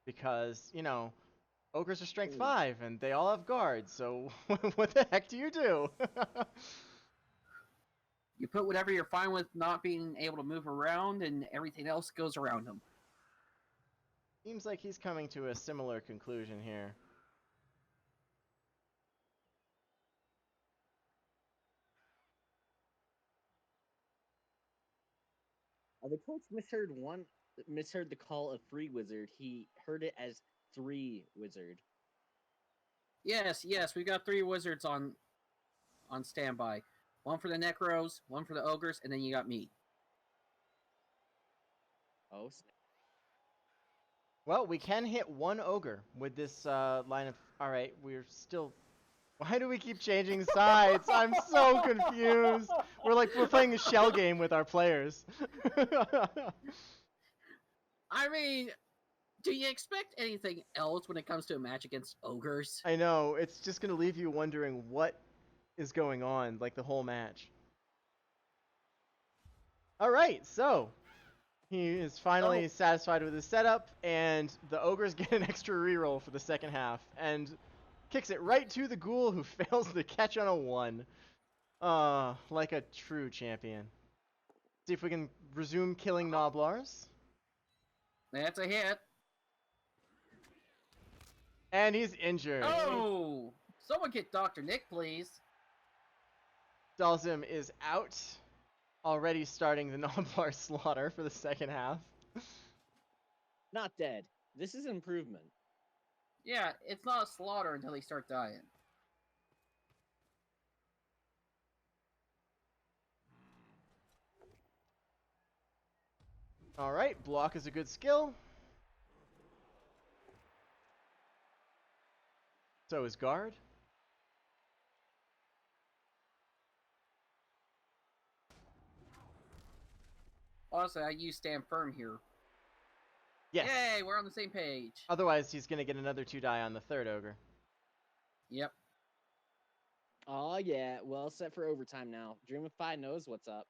because, you know, Ogres are strength 5 and they all have guards, so what the heck do you do? You put whatever you're fine with not being able to move around, and everything else goes around him. Seems like he's coming to a similar conclusion here. The coach misheard the call of 3 wizard. He heard it as 3 wizard. Yes, we got 3 wizards on standby. One for the Necros, one for the Ogres, and then you got me. Oh, snap. Well, we can hit 1 Ogre with this line of... Alright, we're still... Why do we keep changing sides? I'm so confused. We're playing a shell game with our players. I mean, do you expect anything else when it comes to a match against Ogres? I know, it's just going to leave you wondering what is going on, like the whole match. Alright, so... He is finally satisfied with his setup, and the Ogres get an extra reroll for the second half, and kicks it right to the Ghoul, who fails to catch on a 1. Like a true champion. See if we can resume killing Noblars. That's a hit. And he's injured. Oh! Someone get Dr. Nick, please. Dalzim is out. Already starting the Noblar slaughter for the second half. Not dead. This is improvement. Yeah, it's not a slaughter until they start dying. Alright, block is a good skill. So is guard. Also, I use stand firm here. Yes. Yay, we're on the same page. Otherwise, he's going to get another 2 die on the third Ogre. Yep. Oh, yeah. Well set for overtime now. Dreamify knows what's up.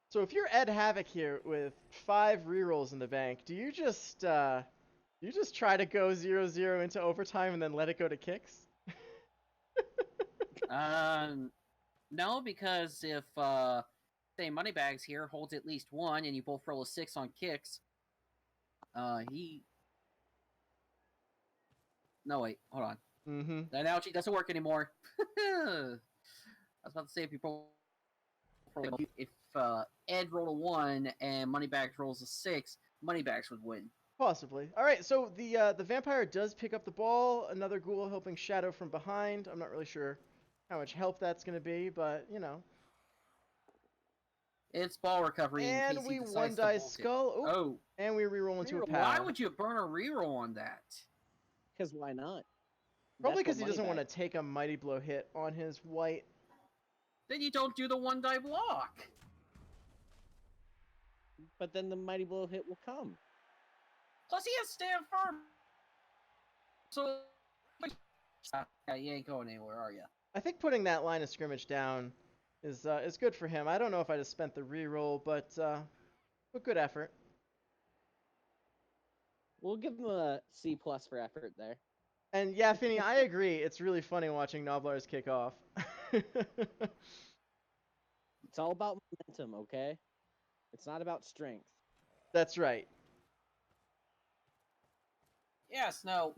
So if you're Ed Havoc here with 5 rerolls in the bank, do you just try to go 0-0 into overtime and then let it go to kicks? No, because if say Moneybags here holds at least 1 and you both roll a 6 on kicks, he... No, wait, hold on. Mm-hmm. The analogy doesn't work anymore. I was about to say if you roll... If Ed rolled a 1 and Moneybags rolls a 6, Moneybags would win. Possibly. All right, so the vampire does pick up the ball. Another ghoul helping Shadow from behind. I'm not really sure how much help that's going to be, but, you know. It's ball recovery in And case we he decides one to die bolt it. skull. Ooh, Oh. and we reroll into a Reroll. power. Why would you burn a reroll on that? Because why not? Probably because That's he what doesn't want Moneybag- to take a mighty blow hit on his white. Then you don't do the 1 die block. But then the mighty blow hit will come. Plus he has stand firm. So yeah, you ain't going anywhere, are you? I think putting that line of scrimmage down is good for him. I don't know if I just spent the reroll, but good effort. We'll give him a C+ for effort there. And yeah, Finny, I agree. It's really funny watching Noblars kick off. It's all about momentum, okay? It's not about strength. That's right. Yes, no.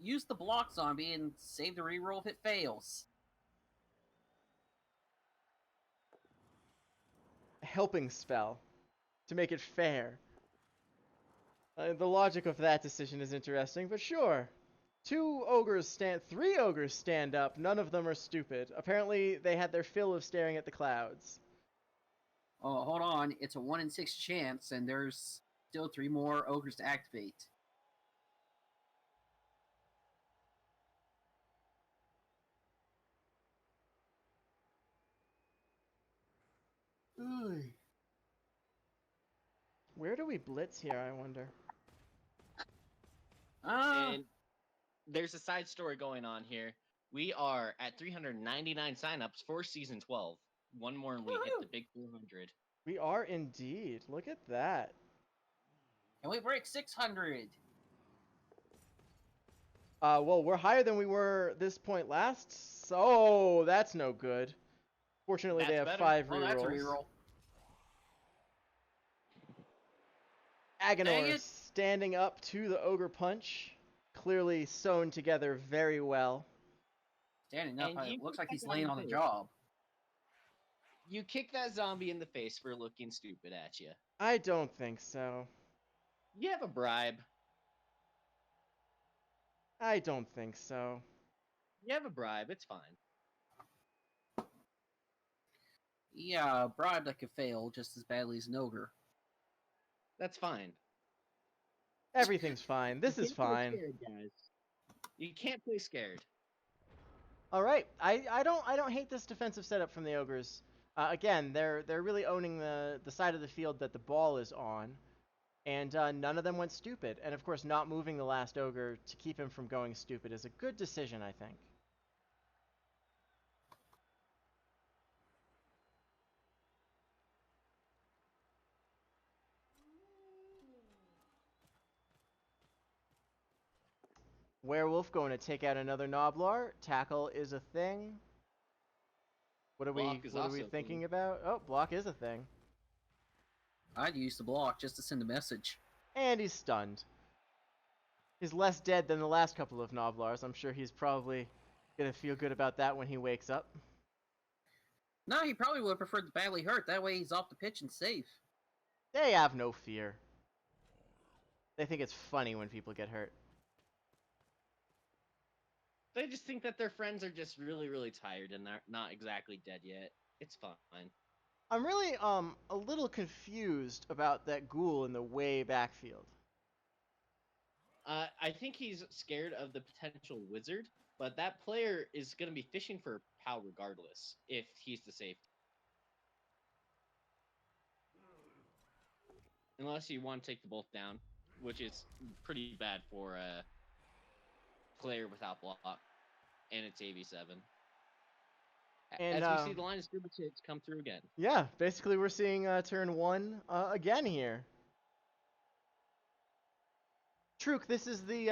Use the block zombie and save the reroll if it fails. A helping spell to make it fair. The logic of that decision is interesting, but sure. Three ogres stand up. None of them are stupid. Apparently, they had their fill of staring at the clouds. Oh, hold on. It's a 1 in 6 chance, and there's still 3 more ogres to activate. Where do we blitz here, I wonder? And there's a side story going on here. We are at 399 signups for season 12. One more and we hit the big 400. We are indeed. Look at that. Can we break 600? Well, we're higher than we were this point last. So that's no good. Fortunately, they have That's better. 5 Oh, that's a rerolls. reroll. Dang Agonor it. standing up to the ogre punch. Clearly sewn together very well. Standing up, And you it looks can like he's check it laying on on the too. job. You kick that zombie in the face for looking stupid at you. I don't think so. You have a bribe. I don't think so. You have a bribe. It's fine. Yeah, a bribe that could fail just as badly as an ogre. That's fine. Everything's fine. This You is can't play fine. scared, guys. You can't play scared. All right. I don't hate this defensive setup from the ogres. Again, they're really owning the side of the field that the ball is on, and none of them went stupid. And of course, not moving the last ogre to keep him from going stupid is a good decision, I think. Werewolf going to take out another Noblar. Tackle is a thing. What are Block is we also a thing. thinking about? Oh, block is a thing. I'd use the block just to send a message. And he's stunned. He's less dead than the last couple of Noblars. I'm sure he's probably gonna feel good about that when he wakes up. No, he probably would have preferred the badly hurt. That way he's off the pitch and safe. They have no fear. They think it's funny when people get hurt. They just think that their friends are just really, really tired and they're not exactly dead yet. It's fine. I'm really a little confused about that ghoul in the way backfield. I think he's scared of the potential wizard, but that player is going to be fishing for POW regardless if he's the safe. Unless you want to take the both down, which is pretty bad for a player without block, and it's AV7. And, as we see the line of scrimmage hits come through again. Yeah, basically we're seeing turn 1 again here. Truk, this is the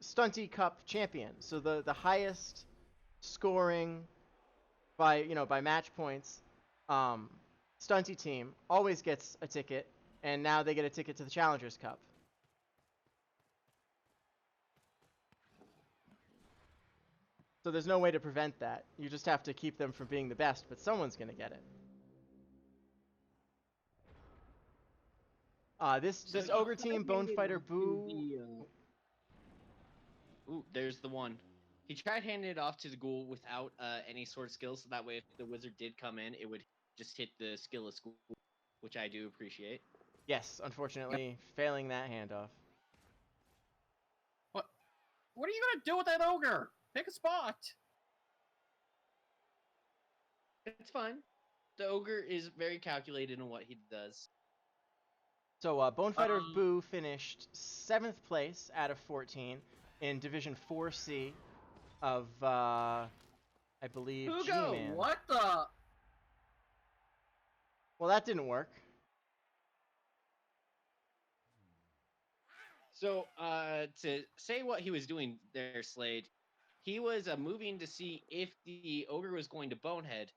Stunty Cup champion. So the highest scoring by match points Stunty team always gets a ticket, and now they get a ticket to the Challengers Cup. So there's no way to prevent that. You just have to keep them from being the best, but someone's going to get it. This ogre team, Bonefighter Boo. Ooh, there's the one. He tried handing it off to the ghoul without any sort of skills, so that way if the wizard did come in, it would just hit the skillless ghoul, which I do appreciate. Yes, unfortunately, failing that handoff. What are you gonna do with that ogre? Pick a spot. It's fine. The ogre is very calculated in what he does. So Bonefighter Boo finished 7th place out of 14 in Division 4C of, I believe, Hugo, G-Man. what the? Well, that didn't work. So, to say what he was doing there, Slade, he was moving to see if the ogre was going to bonehead,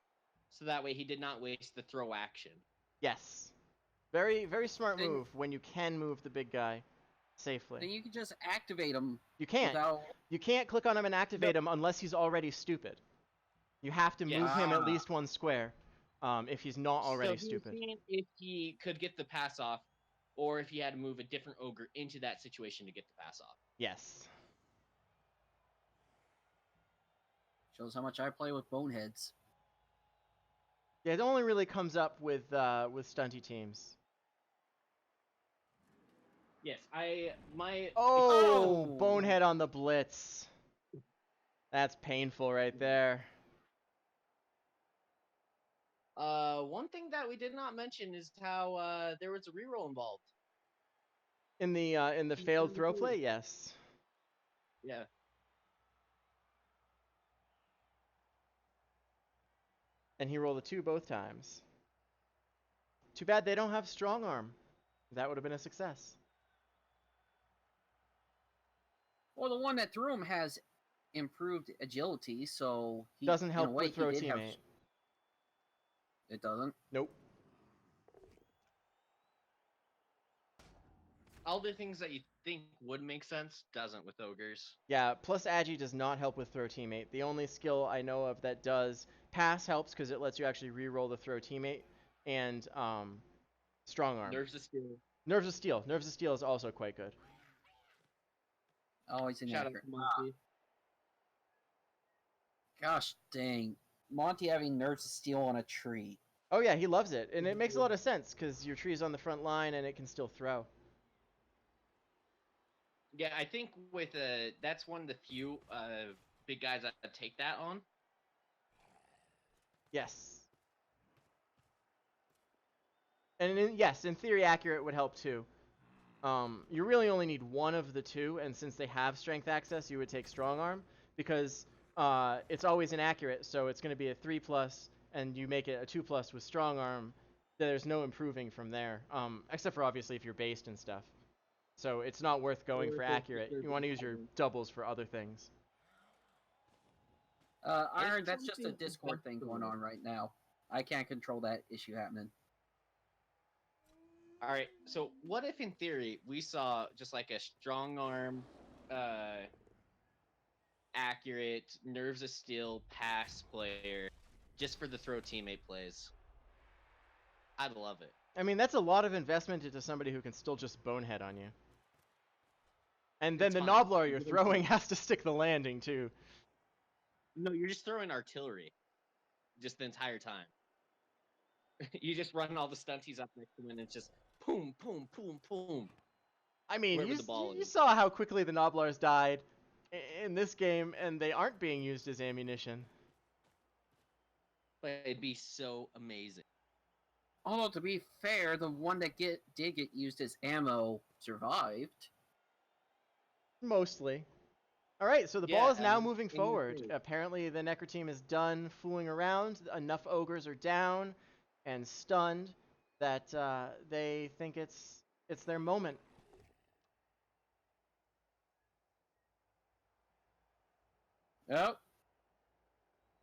so that way he did not waste the throw action. Yes. Very, very smart move when you can move the big guy safely. Then you can just activate him. You can't. Without... You can't click on him and activate him unless he's already stupid. You have to move him at least 1 square if he's not already stupid. He was seeing if he could get the pass off or if he had to move a different ogre into that situation to get the pass off. Yes. Shows how much I play with boneheads. Yeah, it only really comes up with stunty teams. Yes, my Oh, Oh! bonehead on the blitz. That's painful right there. one thing that we did not mention is how there was a reroll involved. In the He failed threw throw the play, two. yes. Yeah. And he rolled a 2 both times. Too bad they don't have strong arm. That would have been a success. Well, the one that threw him has improved agility, so he, Doesn't in a help way, with he throw did have. teammate. It doesn't. Nope. All the things that you think would make sense doesn't with ogres. Yeah, plus Agi does not help with throw teammate. The only skill I know of that does pass helps because it lets you actually re-roll the throw teammate, and strong arm. Nerves of Steel. Nerves of Steel. Nerves of Steel is also quite good. Always Shout out inaccurate. to Monty. Gosh dang. Monty having nerves of steel on a tree. Oh yeah, he loves it, and it makes a lot of sense because your tree's on the front line and it can still throw. Yeah, I think with that's one of the few big guys that take that on. Yes. And yes, in theory, accurate would help too. You really only need one of the two, and since they have strength access, you would take strong arm because it's always inaccurate, so it's going to be a 3+, and you make it a 2+ with strong arm. There's no improving from there, except for obviously if you're based and stuff. So it's not worth going Or for if it's accurate. just You want to use your doubles for other things. Iron, that's It's just a something Discord thing going on right now. I can't control that issue happening. All right. So what if, in theory, we saw just like a strong arm, accurate, nerves of steel pass player, just for the throw teammate plays? I'd love it. I mean, that's a lot of investment into somebody who can still just bonehead on you. And then It's the fine. Nobbler you're You can- throwing has to stick the landing too. No, you're just throwing artillery, just the entire time. You just run all the stunties up next to him, and it's just boom, boom, boom, boom. I mean, Wherever you, the ball you is. saw how quickly the Nobblers died in this game, and they aren't being used as ammunition. But it'd be so amazing. Although, to be fair, the one that did get used as ammo survived. Mostly. All right, so the ball Yeah, is now moving in your forward. theory. Apparently, the Necro team is done fooling around. Enough ogres are down and stunned that they think it's their moment. Yep.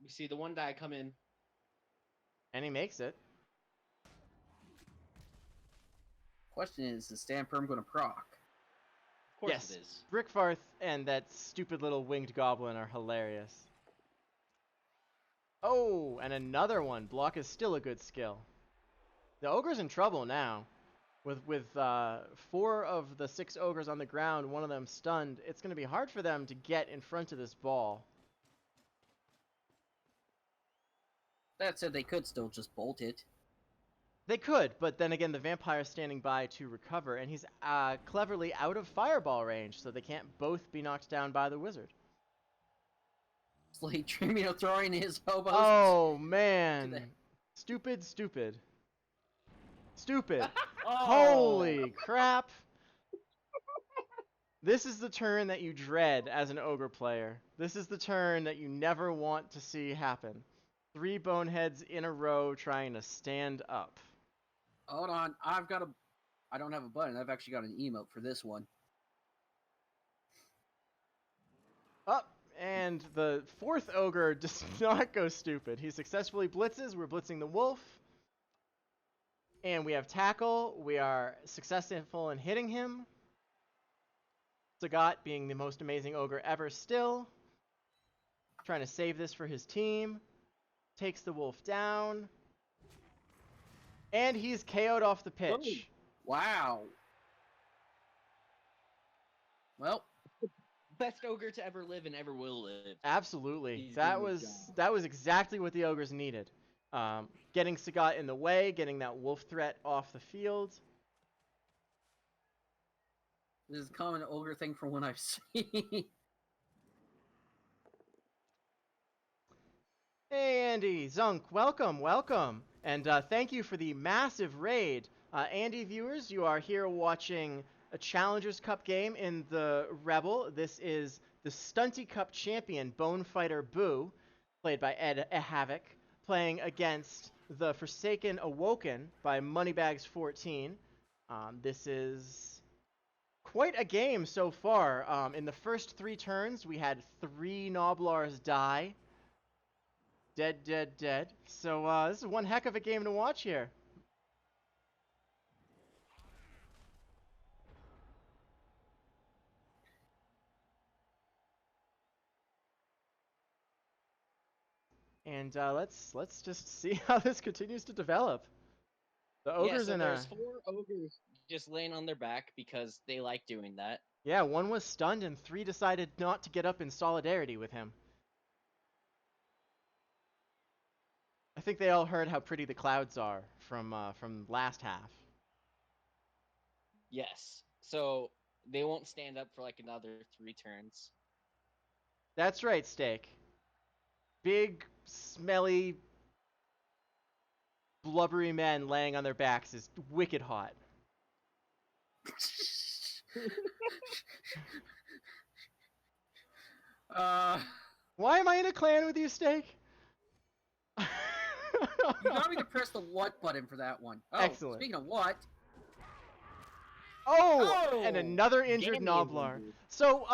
You see the one die come in. And he makes it. Question is Stan Perm going to proc? Of course Yes. it is. Brickfarth and that stupid little winged goblin are hilarious. Oh, and another one. Block is still a good skill. The ogre's in trouble now. With 4 of the 6 ogres on the ground, one of them stunned, it's going to be hard for them to get in front of this ball. That said, they could still just bolt it. They could, but then again, the vampire's standing by to recover, and he's cleverly out of fireball range, so they can't both be knocked down by the wizard. It's like Trimino throwing his hobos. Oh, man. Stupid, stupid. Stupid. Oh. Holy crap. This is the turn that you dread as an ogre player. This is the turn that you never want to see happen. 3 boneheads in a row trying to stand up. Hold on, I don't have a button. I've actually got an emote for this one. Up, and the 4th ogre does not go stupid. He successfully blitzes. We're blitzing the wolf. And we have tackle. We are successful in hitting him. Sagat being the most amazing ogre ever still. Trying to save this for his team. Takes the wolf down. And he's KO'd off the pitch. Wow. Well, Best ogre to ever live and ever will live. Absolutely. He's That doing his was job. that was exactly what the ogres needed. Getting Sagat in the way, getting that wolf threat off the field. this is a common ogre thing from what I've seen. Hey Andy, Zunk, welcome. And thank you for the massive raid. Andy viewers, you are here watching a Challengers Cup game in the REBBL. This is the Stunty Cup champion, Bonefighter Boo, played by Ed Havoc, playing against the Forsaken Awoken by Moneybags14. This is quite a game so far. In the first 3 turns, we had 3 Noblars die. Dead. So this is one heck of a game to watch here. And let's just see how this continues to develop. The ogres so in there's a 4 ogres just laying on their back because they like doing that. yeah, 1 was stunned and 3 decided not to get up in solidarity with him. I think they all heard how pretty the clouds are from last half. Yes. So they won't stand up for like another 3 turns. That's right, Steak. Big, smelly, blubbery men laying on their backs is wicked hot. uh, Why am I in a clan with you, Steak? you got me to press the what button for that one. Oh, Excellent. speaking of what, Oh, and Oh! another injured Danny is Noblar. injured. So,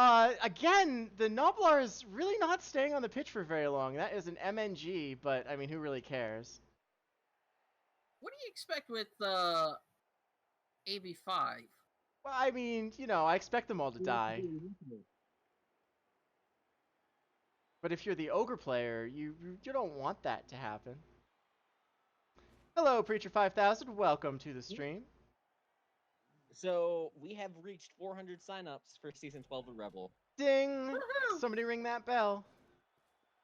again, the Noblar is really not staying on the pitch for very long. That is an MNG, but, I mean, who really cares? what do you expect with AB5? Well, I mean, you know, I expect them all to die. But if you're the Ogre player, you don't want that to happen. Hello, Preacher5000. Welcome to the stream. So we have reached 400 signups for season 12 of REBBL. Ding! Woohoo! Somebody ring that bell.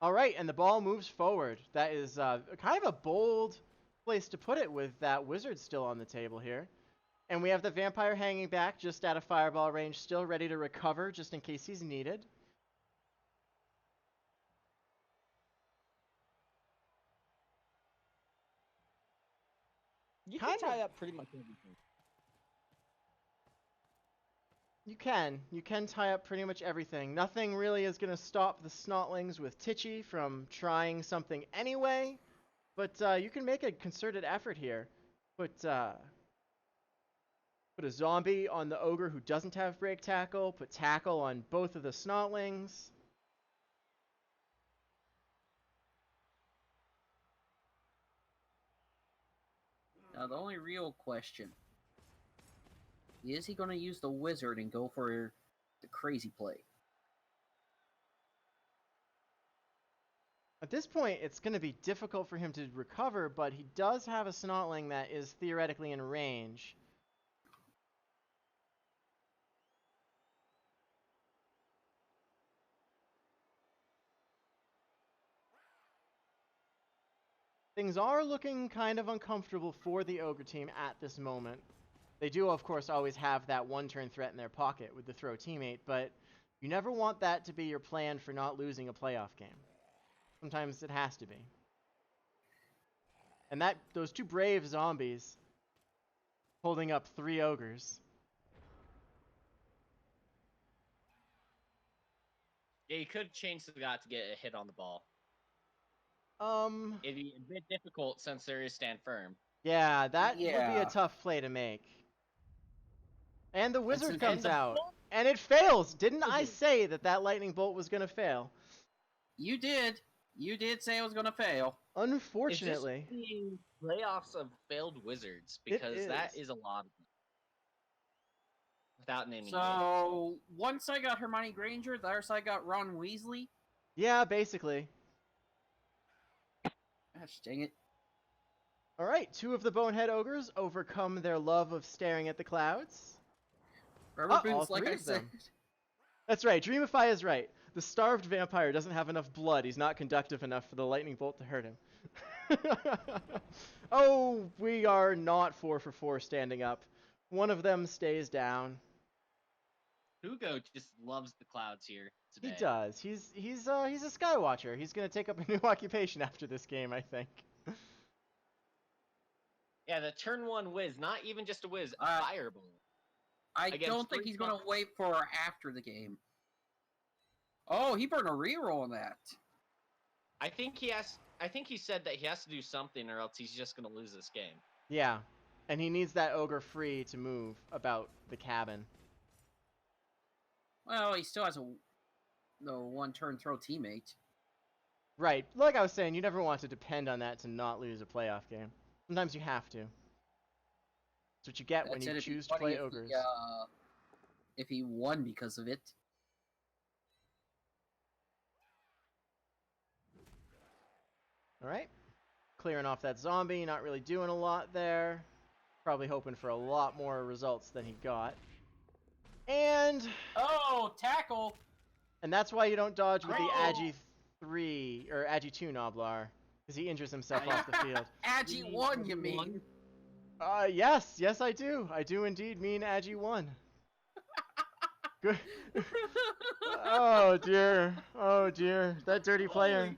All right, and the ball moves forward. That is kind of a bold place to put it with that wizard still on the table here. And we have the vampire hanging back just out of fireball range, still ready to recover just in case he's needed. You Kind can tie of. up pretty much everything. You can tie up pretty much everything. Nothing really is going to stop the Snotlings with Titchy from trying something anyway. But you can make a concerted effort here. Put a zombie on the ogre who doesn't have break tackle. Put tackle on both of the Snotlings. Now, the only real question is he going to use the wizard and go for the crazy play? At this point, it's going to be difficult for him to recover, but he does have a Snotling that is theoretically in range. Things are looking kind of uncomfortable for the Ogre team at this moment. They do, of course, always have that one-turn threat in their pocket with the throw teammate, but you never want that to be your plan for not losing a playoff game. Sometimes it has to be. And those 2 brave zombies holding up 3 ogres. Yeah, you could change the guy to get a hit on the ball. It'd be a bit difficult since there is stand firm. Yeah, that would be a Yeah. tough play to make. And the wizard since- comes and the out. bolt- And it fails! Didn't I Wizard. say that lightning bolt was going to fail? You did. You did say it was going to fail. Unfortunately. Is this being playoffs of failed wizards? It Because that is. is a lot of them. Without naming names. So, one side got Hermione Granger, the other side got Ron Weasley. Yeah, basically. Gosh dang it. Alright, 2 of the Bonehead Ogres overcome their love of staring at the clouds. Rubber all boots, like 3 I of said. them. That's right. Dreamify is right. The starved vampire doesn't have enough blood. He's not conductive enough for the lightning bolt to hurt him. Oh, we are not 4 for 4 standing up. One of them stays down. Hugo just loves the clouds here He today. does. He's a skywatcher. He's gonna take up a new occupation after this game, I think. Yeah, the turn 1 whiz, not even just a whiz, a fireball. I Against don't think he's going to wait for after the game. Oh, he burned a reroll on that. I think he said that he has to do something or else he's just going to lose this game. Yeah, and he needs that ogre free to move about the cabin. Well, he still has the one-turn throw teammate. Right. Like I was saying, you never want to depend on that to not lose a playoff game. Sometimes you have to. That's what you get when you choose to play ogres. If he won because of it. Alright. Clearing off that zombie, not really doing a lot there. Probably hoping for a lot more results than he got. And... Oh, tackle! And that's why you don't dodge with the Agi 3, or Agi 2 Noblar. Because he injures himself off the field. Agi 1, you mean? Yes, I do. I do indeed mean Agi 1. Good. Oh dear. That dirty player.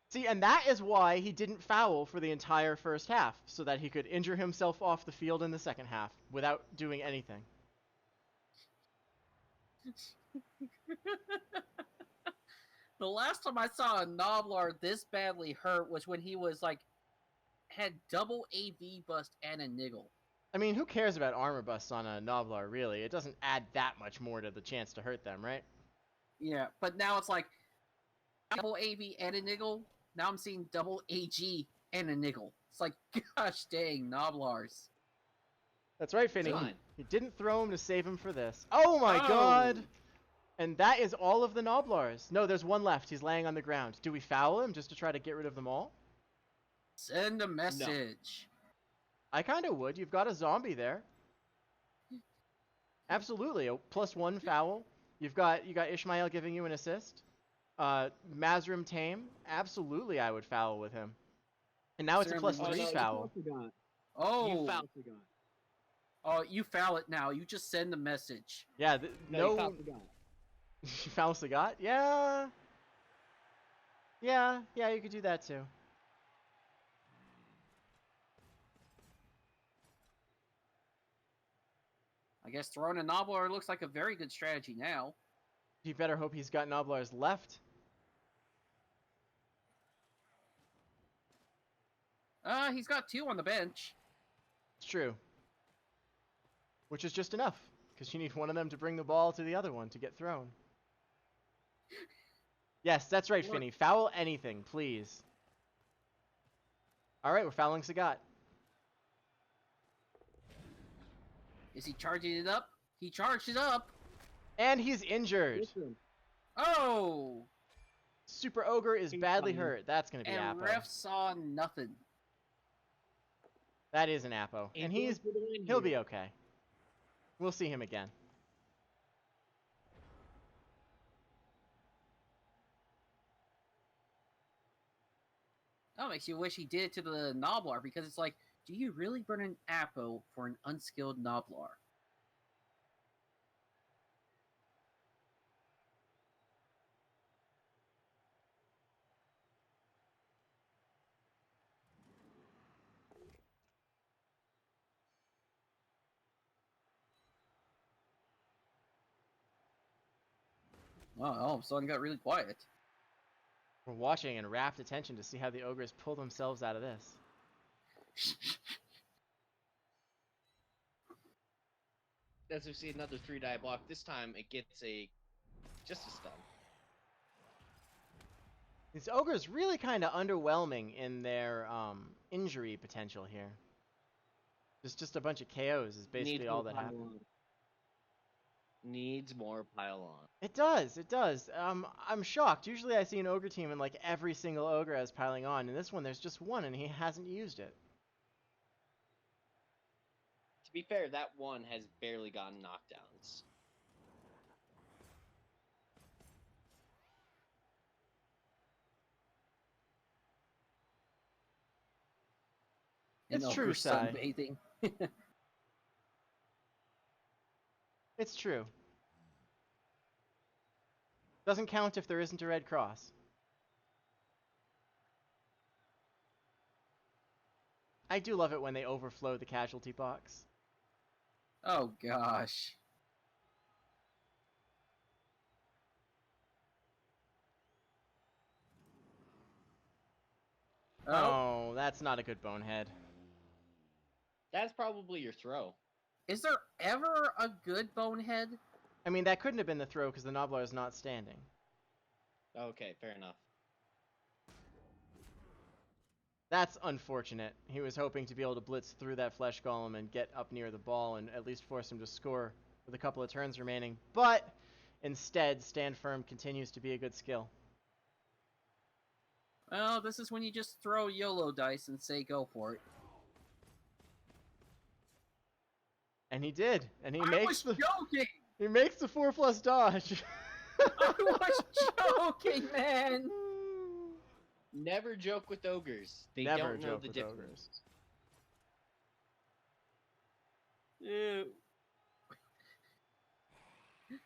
See, and that is why he didn't foul for the entire first half, so that he could injure himself off the field in the second half without doing anything. The last time I saw a Noblar this badly hurt was when he was like had double AV bust and a niggle. I mean, who cares about armor busts on a Noblar, really? It doesn't add that much more to the chance to hurt them, right? Yeah, but now it's like double AV and a niggle. Now I'm seeing double AG and a niggle. It's like, gosh dang, Noblars. That's right, Finny. Fine. He didn't throw him to save him for this. Oh my god! And that is all of the Noblars. No, there's one left. He's laying on the ground. Do we foul him just to try to get rid of them all? Send a message. I kind of would. You've got a zombie there. Absolutely. A +1 foul. You got Ishmael giving you an assist. Mazrim Tame. Absolutely, I would foul with him. And now it's a +3 foul. Oh. You fouled the gun. Oh, you foul it now. You just send the message. Yeah, No, you fouled the gun. You foul Sagat? Yeah. Yeah, you could do that too. I guess throwing a Noblar looks like a very good strategy now. You better hope he's got Noblars left. He's got 2 on the bench. It's true. Which is just enough, because you need one of them to bring the ball to the other one to get thrown. Yes, that's right, Finny. Foul anything, please. Alright, we're fouling Sagat. Is he charging it up? He charged it up. And he's injured. Listen, Oh! Super Ogre is badly hurt. That's going to be And Apo. ref saw nothing. That is an Apo. And he'll be okay. We'll see him again. That makes you wish he did it to the Noblar, because it's like, do you really burn an Apo for an unskilled Noblar? Oh, all of a sudden got really quiet. We're watching in rapt attention to see how the Ogres pull themselves out of this. As we see another 3-die block, this time it gets just a stun. These Ogres really kind of underwhelming in their injury potential here. Just a bunch of KOs is basically all that happened. Needs more pile on. It does. I'm shocked. Usually I see an Ogre team and like every single Ogre has piling on. In this one, there's just one and he hasn't used it. To be fair, that one has barely gotten knockdowns. It's know, true, for Sai. sunbathing. It's true. Doesn't count if there isn't a red cross. I do love it when they overflow the casualty box. Oh gosh. Oh, that's not a good bonehead. That's probably your throw. Is there ever a good bonehead? I mean, that couldn't have been the throw because the Noblar is not standing. Okay, fair enough. That's unfortunate. He was hoping to be able to blitz through that Flesh Golem and get up near the ball and at least force him to score with a couple of turns remaining. But instead, Stand Firm continues to be a good skill. Well, this is when you just throw YOLO dice and say go for it. And he did. And he I makes was the joking! he makes the 4+ dodge. I was joking, man! Never joke with ogres. They Never don't know joke the with difference. ogres. Ew.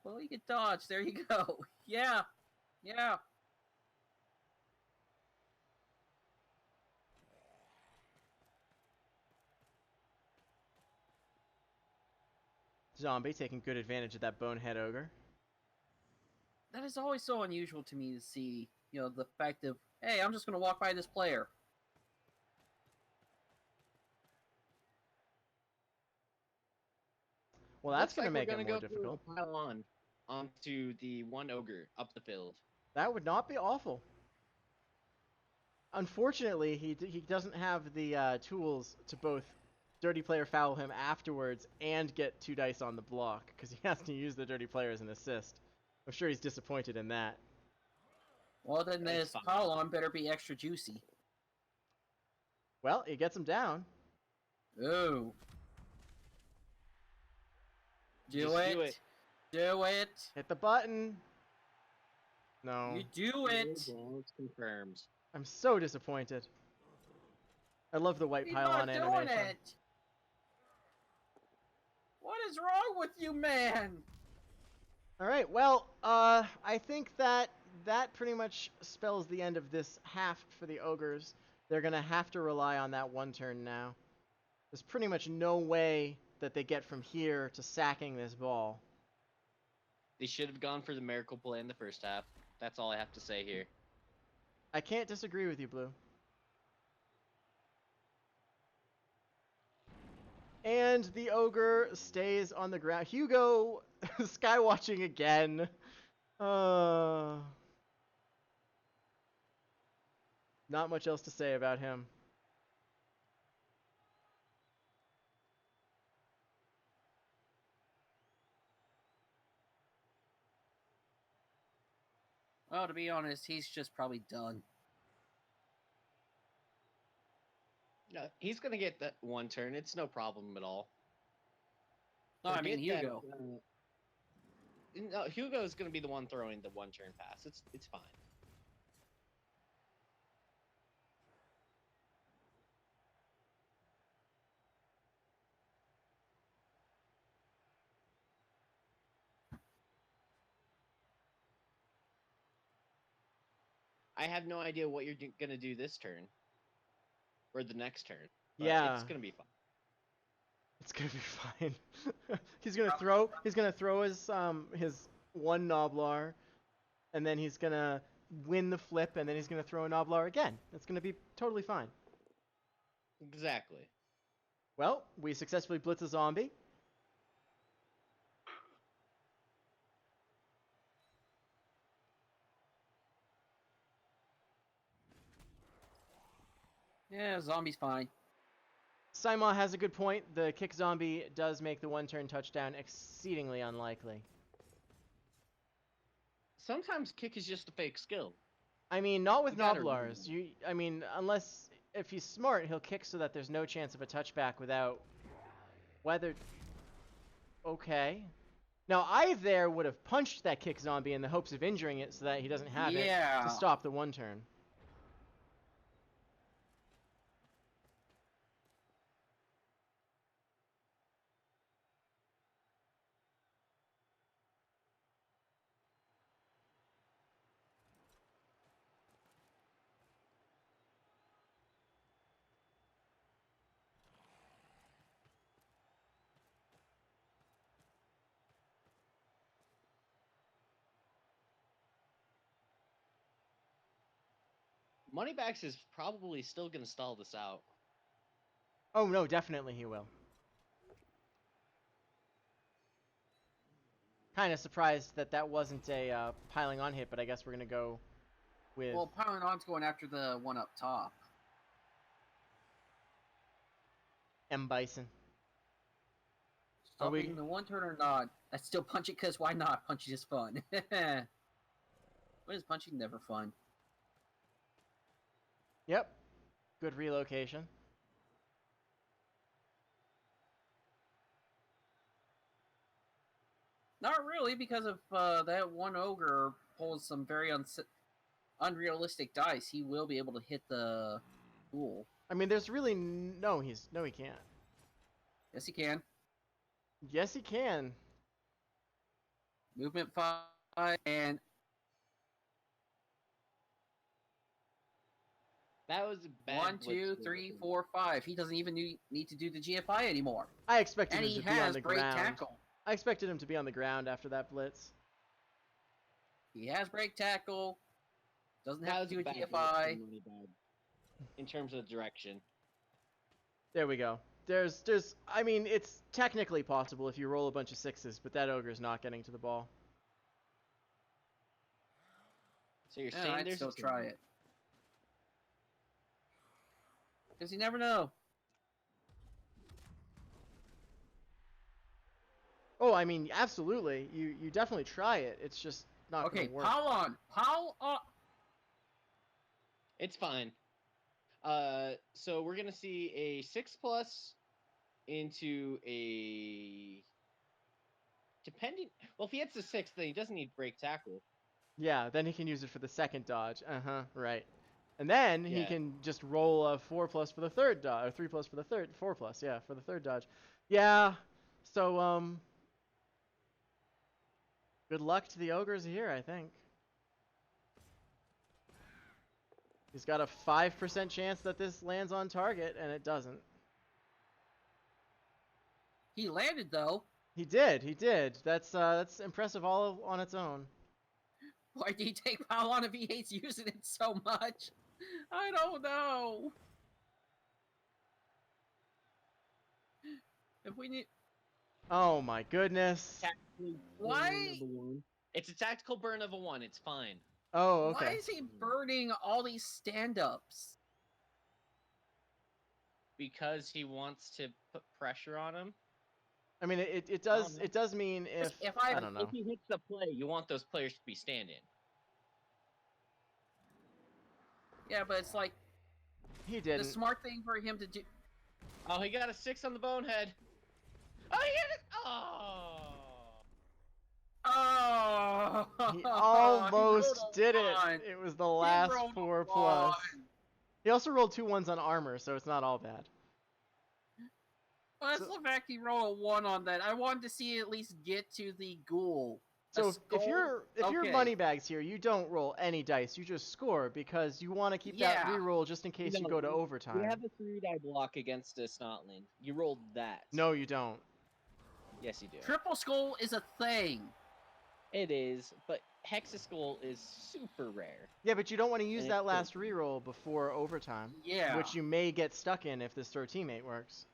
Well, you can dodge. There you go. Yeah. Yeah. Zombie taking good advantage of that bonehead ogre. That is always so unusual to me to see, you know, the fact of, hey, I'm just going to walk by this player. Well, that's going to Looks like make we're it gonna more go through difficult. a pile on onto the one ogre up the field. That would not be awful. Unfortunately, he doesn't have the tools to both dirty player foul him afterwards and get 2 dice on the block because he has to use the dirty player as an assist. I'm sure he's disappointed in that. Well, then That's this fine. pylon better be extra juicy. Well, he gets him down. Ooh. Do Just it. do it. Do it. Hit the button. No. You do it. It's confirmed. I'm so disappointed. I love the white He's pylon not doing animation. it. What is wrong with you, man? All right, well, I think that pretty much spells the end of this half for the ogres. They're going to have to rely on that 1 turn now. There's pretty much no way that they get from here to sacking this ball. They should have gone for the miracle play in the first half. That's all I have to say here. I can't disagree with you, Blue. And the ogre stays on the ground. Hugo skywatching again. Not much else to say about him. Well, to be honest, he's just probably done. No, he's gonna get that 1 turn. It's no problem at all. No, I mean Forget that, Hugo. No, Hugo's gonna be the one throwing the 1 turn pass. It's fine. I have no idea what you're gonna do this turn or the next turn. But Yeah. it's gonna be fun. It's gonna be fine. He's gonna throw his 1 Noblar, and then he's gonna win the flip, and then he's gonna throw a Noblar again. It's gonna be totally fine. Exactly. Well, we successfully blitz a zombie. Yeah, zombie's fine. Saima has a good point. The kick zombie does make the 1 turn touchdown exceedingly unlikely. Sometimes kick is just a fake skill. I mean, not with You gotta Noblars. Unless if he's smart, he'll kick so that there's no chance of a touchback without whether. Okay. Now, I there would have punched that kick zombie in the hopes of injuring it so that he doesn't have it Yeah. to stop the 1 turn. Moneybags is probably still going to stall this out. Oh no, definitely he will. Kind of surprised that that wasn't a piling on hit, but I guess we're gonna go with Well, piling on's going after the one up top. M Bison. Are Stopping we? the one turn or not? I still punch it because why not? Punching is fun. When is punching never fun? Yep. Good relocation. Not really, because if that one ogre pulls some very unrealistic dice, he will be able to hit the ghoul. I mean, there's really no. He can't. Yes, he can. Yes, he can. Movement 5 and That was a bad 1, blitz 2, move. 3, 4, 5. He doesn't even need to do the GFI anymore. I expected And him he to be on has the break ground. tackle. I expected him to be on the ground after that blitz. He has break tackle. Doesn't That have was to do a bad blitz GFI. from Moneybag in terms of direction. There we go. I mean, it's technically possible if you roll a bunch of 6s, but that ogre's not getting to the ball. So you're Yeah, saying I'd there's still a try it. Because you never know. Oh, I mean, absolutely. You definitely try it. It's just not Okay, gonna work. pile on. Pile on. It's fine. So we're gonna see a 6+ into a depending. Well, if he hits the 6, then he doesn't need break tackle. Yeah, then he can use it for the second dodge. Right. And then he Yeah. can just roll a 4+ for the third dodge, or 3+ for the third, 4+, yeah, for the third dodge. Yeah. So good luck to the ogres here, I think. He's got a 5% chance that this lands on target, and it doesn't. He landed, though. He did. That's impressive all on its own. Why did he take pile on if he hates using it so much? I don't know. If we need... Oh my goodness. Tactical Why- burn of a 1. It's a tactical burn of a 1. It's fine. Oh, Why okay. is he burning all these stand-ups? Because he wants to put pressure on him. I mean, it I does don't know. it does mean if I don't know. If he hits the play, you want those players to be standing. Yeah, but it's like He the didn't. smart thing for him to do... Oh, he got a 6 on the bonehead. Oh, he hit it! Oh! Oh! He almost rolled a did it. 1. It was the last rolled a 4+. 1. He also rolled 2 1s on armor, so it's not all bad. Well, that's So- the fact he rolled a 1 on that. I wanted to see at least get to the ghoul. So A if skull? you're Okay. moneybags here, you don't roll any dice. You just score because you want to keep that Yeah. reroll just in case you No, go to You overtime. have a 3-die block against a Snotling. You rolled that. No, you don't. Yes, you do. Triple skull is a thing. It is, but Hexaskull is super rare. Yeah, but you don't want to use And that it's last good. reroll before overtime, Yeah. which you may get stuck in if this throw teammate works.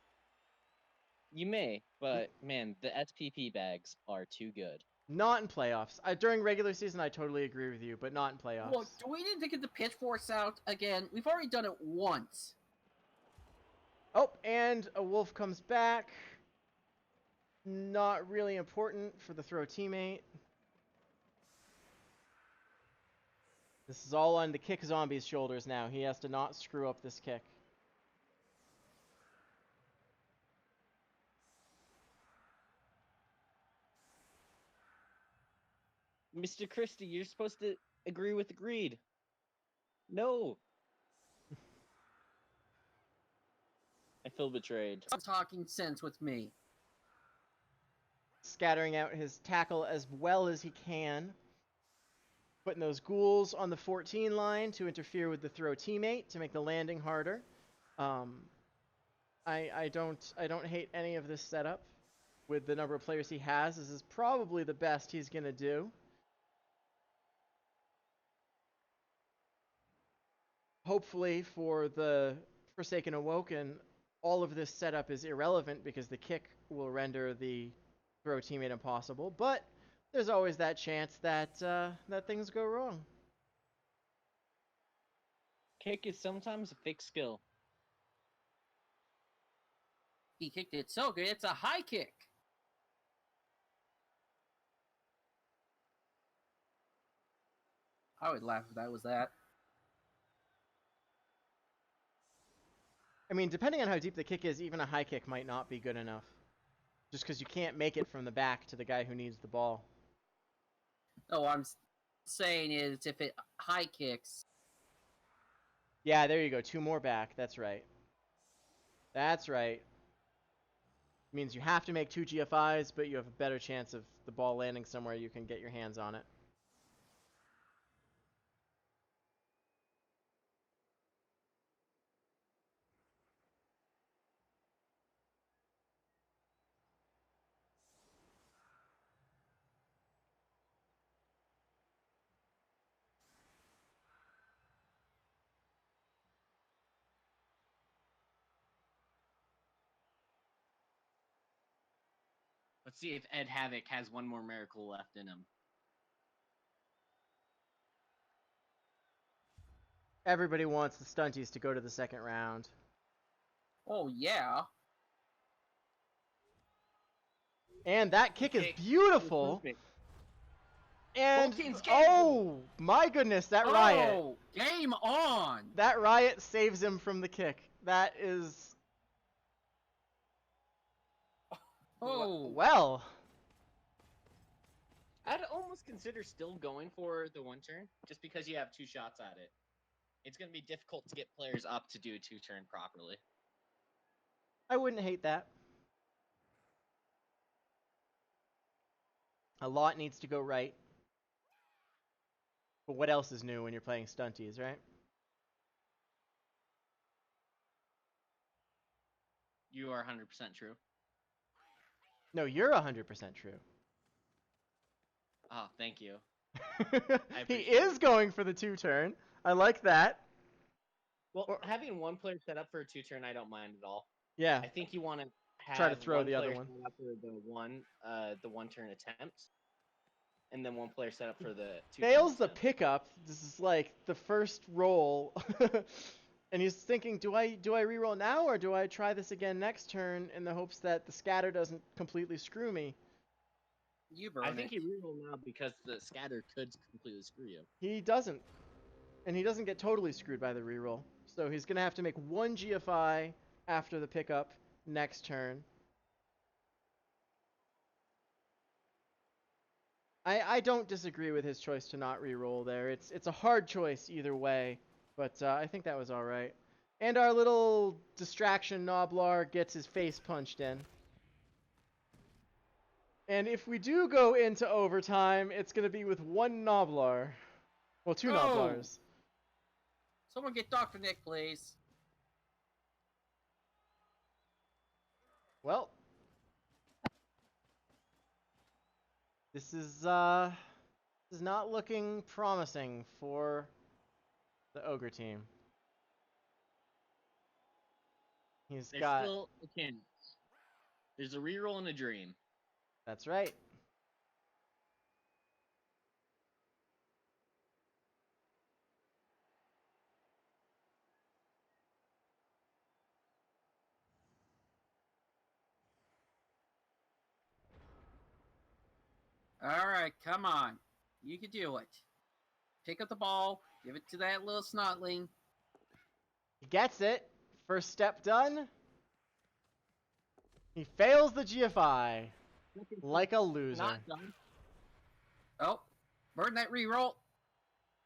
You may, but man, the SPP bags are too good. Not in playoffs. During regular season, I totally agree with you, but not in playoffs. Look, do we need to get the pitchforks out again? We've already done it once. Oh, and a wolf comes back. Not really important for the throw teammate. This is all on the kick zombie's shoulders now. He has to not screw up this kick. Mr. Christie, you're supposed to agree with agreed. No. I feel betrayed. Stop talking sense with me. Scattering out his tackle as well as he can. Putting those ghouls on the 14 line to interfere with the throw teammate to make the landing harder. I don't hate any of this setup. With the number of players he has, this is probably the best he's gonna do. hopefully for the Forsaken Awoken, all of this setup is irrelevant because the kick will render the throw teammate impossible. But there's always that chance that that things go wrong. Kick is sometimes a fixed skill. He kicked it so good, it's a high kick. I would laugh if that was that. I mean, depending on how deep the kick is, even a high kick might not be good enough. Just because you can't make it from the back to the guy who needs the ball. No, what I'm saying is if it high kicks. Yeah, there you go. 2 more back. That's right. That's right. Means you have to make 2 GFIs, but you have a better chance of the ball landing somewhere you can get your hands on it. Let's see if Ed Havoc has one more miracle left in him. Everybody wants the stunties to go to the second round. Oh yeah. And that kick is Kick beautiful. perfect. And Both teams get oh my goodness, that riot. Oh, game on. That riot saves him from the kick. That is Oh. well. I'd almost consider still going for the 1 turn, just because you have 2 shots at it. It's going to be difficult to get players up to do a 2 turn properly. I wouldn't hate that. A lot needs to go right. But what else is new when you're playing stunties, right? You are 100% true. No, you're 100% true. Oh, thank you. He appreciate is going for the 2 turn. I like that. Well, having 1 player set up for a 2 turn, I don't mind at all. Yeah. I think you want to have Try to throw 1 the other player one. set up for the 1 turn attempt, and then 1 player set up for the 2 turn Fails the attempt. pickup. This is like the first roll. And he's thinking, do I reroll now or do I try this again next turn in the hopes that the scatter doesn't completely screw me? You burn I think it. you reroll now because the scatter could completely screw you. He doesn't. And he doesn't get totally screwed by the reroll. So he's going to have to make 1 GFI after the pickup next turn. I don't disagree with his choice to not reroll there. It's a hard choice either way, but I think that was all right. And our little distraction Noblar gets his face punched in. And if we do go into overtime, it's going to be with 1 Noblar. Well, 2 Noblars. Someone get Dr. Nick, please. Well, this is not looking promising for the Ogre team. He's There's got... still a chance. There's a reroll and a dream. That's right. All right, come on. You can do it. Pick up the ball. Give it to that little snotling. He gets it. First step done. He fails the GFI. Like a loser. Not done. Oh, burn that reroll.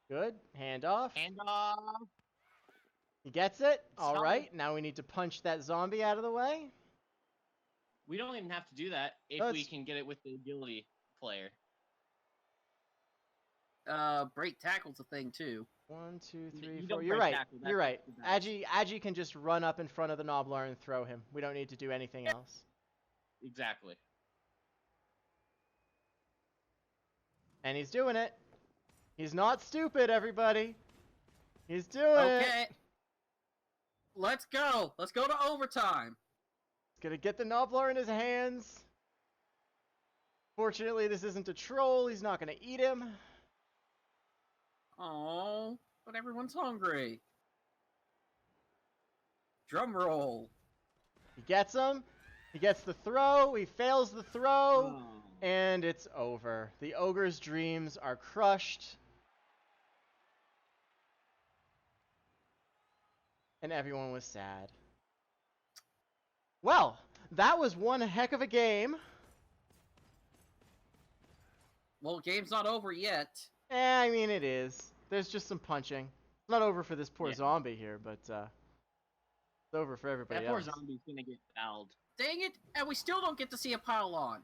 Good. Hand off. Handoff. He gets it. Solid. All right. Now we need to punch that zombie out of the way. We don't even have to do that if we can get it with the agility player. Break tackle's a thing too. 1, 2, 3, You 4. don't You're break right. tackle, that's You're right. the best. Agi can just run up in front of the Noblar and throw him. We don't need to do anything else. Exactly. And he's doing it. He's not stupid, everybody. He's doing it. Okay. Let's go. Let's go to overtime. He's gonna get the Noblar in his hands. Fortunately, this isn't a troll. He's not gonna eat him. Oh, but everyone's hungry. Drum roll. He gets him. He gets the throw. He fails the throw. Oh. And it's over. The ogre's dreams are crushed. And everyone was sad. Well, that was one heck of a game. Well, game's not over yet. I mean, it is. There's just some punching. It's not over for this poor Yeah. zombie here, but it's over for everybody That poor else. zombie's gonna get fouled. Dang it, and we still don't get to see a pylon.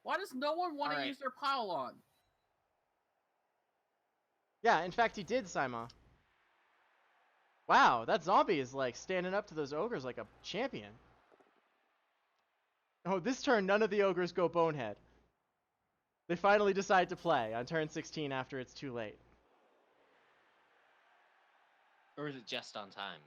Why does no one want to Alright. use their pylon? Yeah, in fact, he did, Saima. Wow, that zombie is like standing up to those ogres like a champion. Oh, this turn, none of the ogres go bonehead. They finally decide to play on turn 16 after it's too late. Or is it just on time?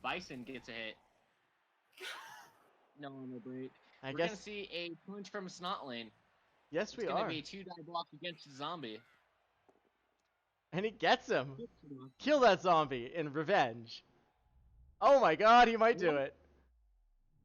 Bison gets a hit. No break. I We're guess. gonna see a punch from Snotlane. Yes, It's we gonna are. be a 2-die block against the zombie. And he gets him. Kill that zombie in revenge. Oh my god, he might do it.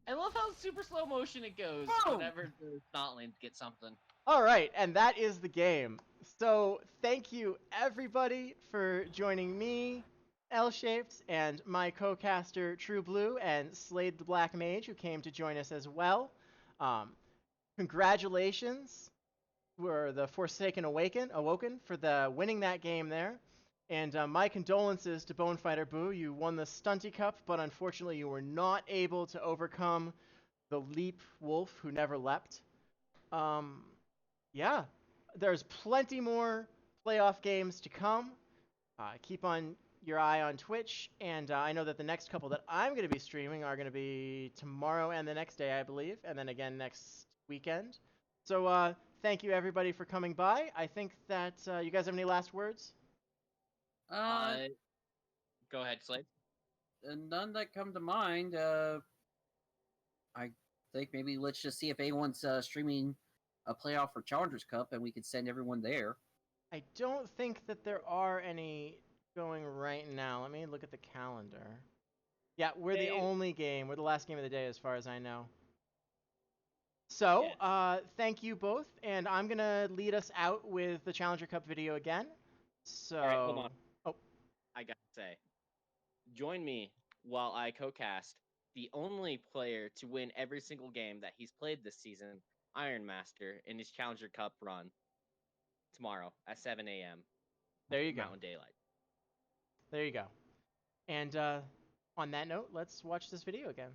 I love how super slow motion it goes Boom! whenever the Snotlanes get something. Alright, and that is the game. So, thank you everybody for joining me, L-Shaped, and my co-caster True Blue, and Slade the Black Mage, who came to join us as well. Congratulations for the Forsaken Awoken for the winning that game there. And my condolences to Bonefighter Boo. You won the Stunty Cup, but unfortunately you were not able to overcome the Leap Wolf who never leapt. Yeah, there's plenty more playoff games to come. Keep on your eye on Twitch, and I know that the next couple that I'm going to be streaming are going to be tomorrow and the next day, I believe, and then again next weekend. So thank you everybody for coming by. I think that you guys have any last words? Go ahead, Slade. None that come to mind. I think maybe let's just see if anyone's streaming a playoff for Challengers Cup, and we could send everyone there. I don't think that there are any going right now. Let me look at the calendar. Yeah, we're the only game. We're the last game of the day as far as I know. So, Yes. thank you both, and I'm going to lead us out with the Challenger Cup video again. So, Alright, hold on. Oh, I gotta say, join me while I co-cast the only player to win every single game that he's played this season, Iron Master, in his Challenger Cup run tomorrow at 7 a.m. there you go. Mountain Daylight. There you go. And on that note, let's watch this video again.